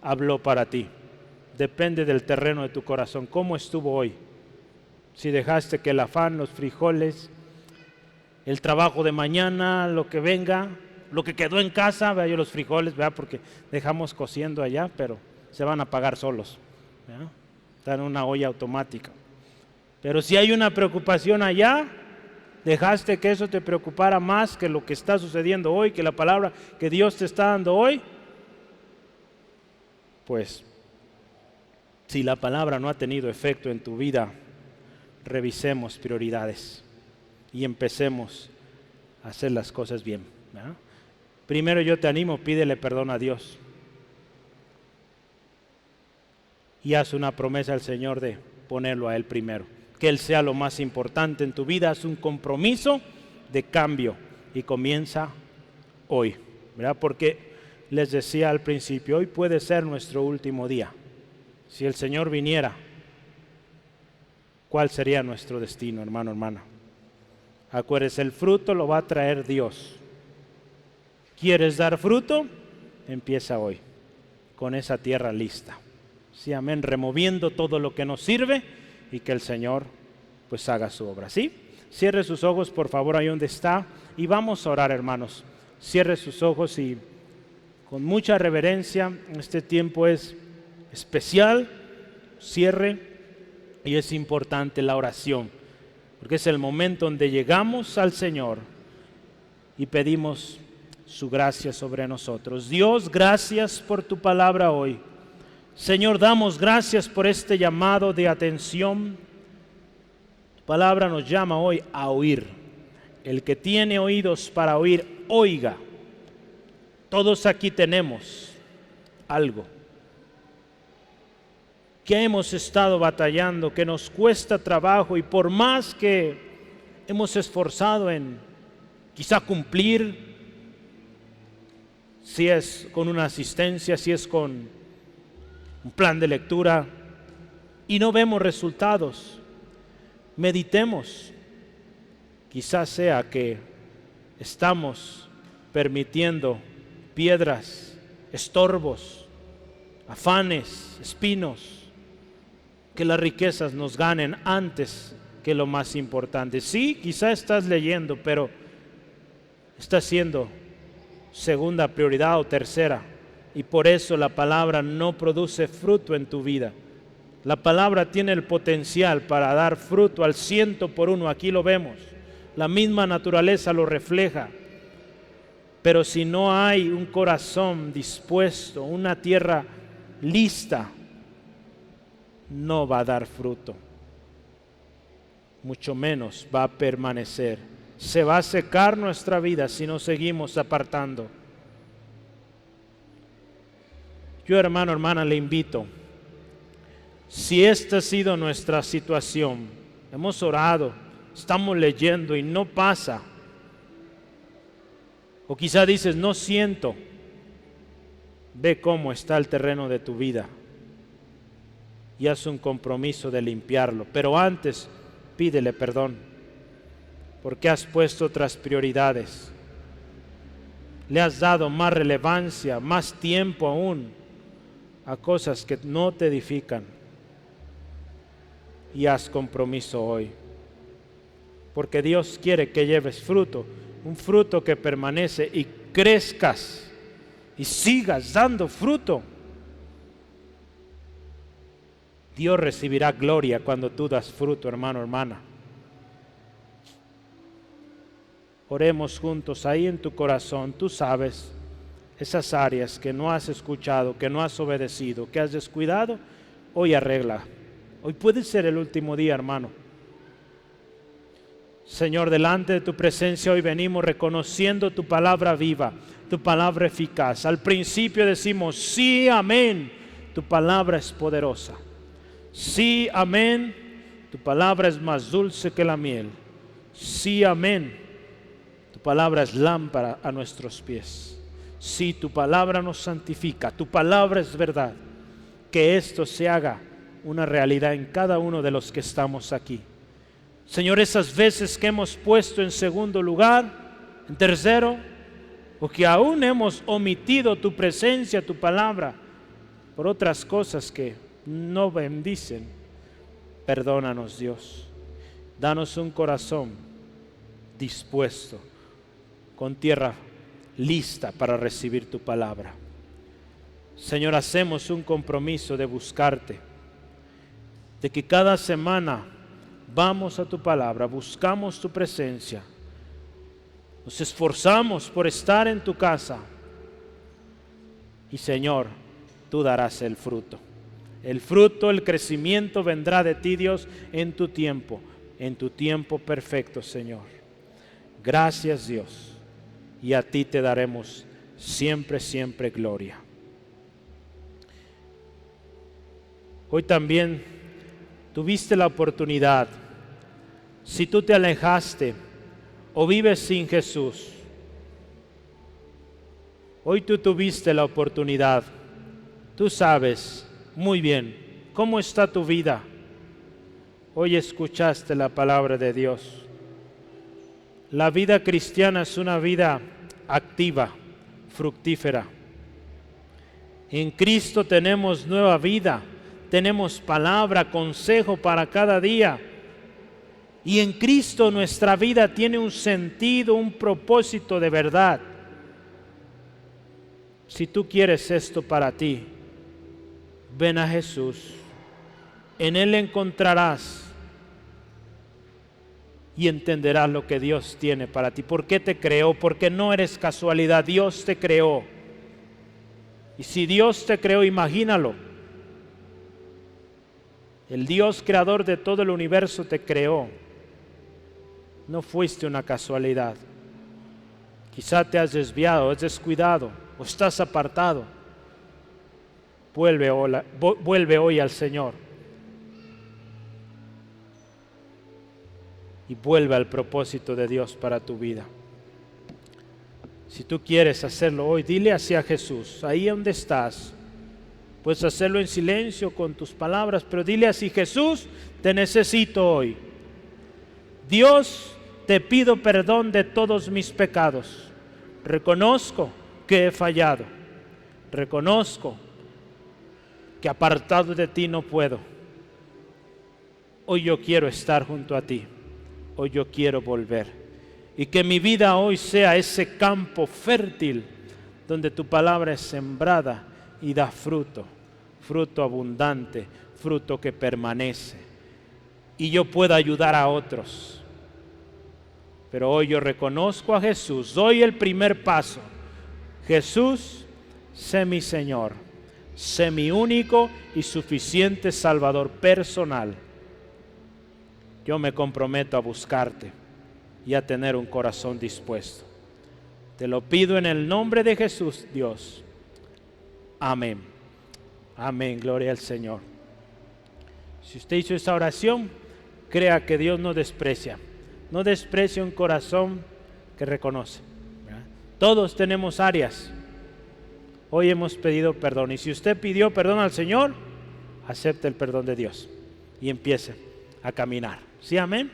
habló para ti. Depende del terreno de tu corazón. ¿Cómo estuvo hoy? Si dejaste que el afán, los frijoles, el trabajo de mañana, lo que venga, lo que quedó en casa, vea yo los frijoles, vea, porque dejamos cociendo allá, pero se van a apagar solos, ¿verdad? Están en una olla automática. Pero si hay una preocupación allá, dejaste que eso te preocupara más que lo que está sucediendo hoy, que la palabra que Dios te está dando hoy, pues si la palabra no ha tenido efecto en tu vida, revisemos prioridades y empecemos a hacer las cosas bien, ¿verdad? Primero yo te animo, pídele perdón a Dios y haz una promesa al Señor de ponerlo a Él primero, que Él sea lo más importante en tu vida. Haz un compromiso de cambio y comienza hoy, ¿verdad? Porque les decía al principio, hoy puede ser nuestro último día. Si el Señor viniera, ¿cuál sería nuestro destino, hermano, hermana? Acuérdese, el fruto lo va a traer Dios. ¿Quieres dar fruto? Empieza hoy, con esa tierra lista. Sí, amén, removiendo todo lo que nos sirve y que el Señor pues haga su obra, ¿sí? Cierre sus ojos, por favor, ahí donde está, y vamos a orar, hermanos. Cierre sus ojos y con mucha reverencia, este tiempo es especial, cierre, y es importante la oración, porque es el momento donde llegamos al Señor y pedimos su gracia sobre nosotros. Dios, gracias por tu palabra hoy. Señor, damos gracias por este llamado de atención. palabra nos llama hoy a oír. El que tiene oídos para oír, oiga. Todos aquí tenemos algo que hemos estado batallando, que nos cuesta trabajo, y por más que hemos esforzado en quizá cumplir, si es con una asistencia, si es con un plan de lectura, y no vemos resultados, meditemos. Quizás sea que estamos permitiendo piedras, estorbos, afanes, espinos, que las riquezas nos ganen antes que lo más importante. Sí, quizá estás leyendo, pero está siendo segunda prioridad o tercera, y por eso la palabra no produce fruto en tu vida. La palabra tiene el potencial para dar fruto al 100%. Aquí lo vemos, la misma naturaleza lo refleja, pero si no hay un corazón dispuesto, una tierra lista, no va a dar fruto, mucho menos va a permanecer. Se va a secar nuestra vida si nos seguimos apartando. Yo, hermano, hermana, le invito, si esta ha sido nuestra situación, hemos orado, estamos leyendo y no pasa, o quizá dices, no siento, ve cómo está el terreno de tu vida y haz un compromiso de limpiarlo, pero antes pídele perdón, porque has puesto otras prioridades, le has dado más relevancia, más tiempo aún a cosas que no te edifican, y haz compromiso hoy, porque Dios quiere que lleves fruto, un fruto que permanece, y crezcas y sigas dando fruto. Dios recibirá gloria cuando tú das fruto, hermano, hermana. Oremos juntos ahí en tu corazón. Tú sabes esas áreas que no has escuchado, que no has obedecido, que has descuidado. Hoy arregla. Hoy puede ser el último día, hermano. Señor, delante de tu presencia hoy venimos reconociendo tu palabra viva, tu palabra eficaz. Al principio decimos, sí, amén, tu palabra es poderosa. Sí, amén, tu palabra es más dulce que la miel. Sí, amén, tu palabra es lámpara a nuestros pies. Sí, tu palabra nos santifica, tu palabra es verdad. Que esto se haga una realidad en cada uno de los que estamos aquí. Señor, esas veces que hemos puesto en segundo lugar, en tercero, o que aún hemos omitido tu presencia, tu palabra, por otras cosas que no bendicen, perdónanos, Dios. Danos un corazón dispuesto, con tierra lista para recibir tu palabra. Señor, hacemos un compromiso de buscarte, de que cada semana vamos a tu palabra, buscamos tu presencia, nos esforzamos por estar en tu casa, y Señor, tú darás el fruto. El fruto, el crecimiento vendrá de ti, Dios, en tu tiempo perfecto, Señor. Gracias, Dios, y a ti te daremos siempre, siempre gloria. Hoy también tuviste la oportunidad, si tú te alejaste o vives sin Jesús, hoy tú tuviste la oportunidad. Tú sabes muy bien cómo está tu vida. Hoy escuchaste la palabra de Dios. La vida cristiana es una vida activa, fructífera. En Cristo tenemos nueva vida, tenemos palabra, consejo para cada día. Y en Cristo nuestra vida tiene un sentido, un propósito de verdad. Si tú quieres esto para ti, ven a Jesús. En Él encontrarás y entenderás lo que Dios tiene para ti. ¿Por qué te creó? Porque no eres casualidad, Dios te creó. Y si Dios te creó, imagínalo. El Dios creador de todo el universo te creó No fuiste una casualidad. Quizá te has desviado, has descuidado o estás apartado. Vuelve hoy al Señor y vuelve al propósito de Dios para tu vida. Si tú quieres hacerlo hoy, dile así a Jesús, ahí donde estás. Puedes hacerlo en silencio con tus palabras, pero dile así: Jesús, te necesito hoy. Dios, te pido perdón de todos mis pecados. Reconozco que he fallado. Reconozco que apartado de ti no puedo. Hoy yo quiero estar junto a ti. Hoy yo quiero volver. Y que mi vida hoy sea ese campo fértil donde tu palabra es sembrada y da fruto, fruto abundante, fruto que permanece. Y yo pueda ayudar a otros. Pero hoy yo reconozco a Jesús, doy el primer paso. Jesús, sé mi Señor, sé mi único y suficiente Salvador personal. Yo me comprometo a buscarte y a tener un corazón dispuesto. Te lo pido en el nombre de Jesús, Dios. Amén. Amén, gloria al Señor. Si usted hizo esta oración, crea que Dios no desprecia. No desprecia un corazón que reconoce, ¿verdad? Todos tenemos áreas. Hoy hemos pedido perdón. Y si usted pidió perdón al Señor, acepte el perdón de Dios y empiece a caminar. ¿Sí, amén?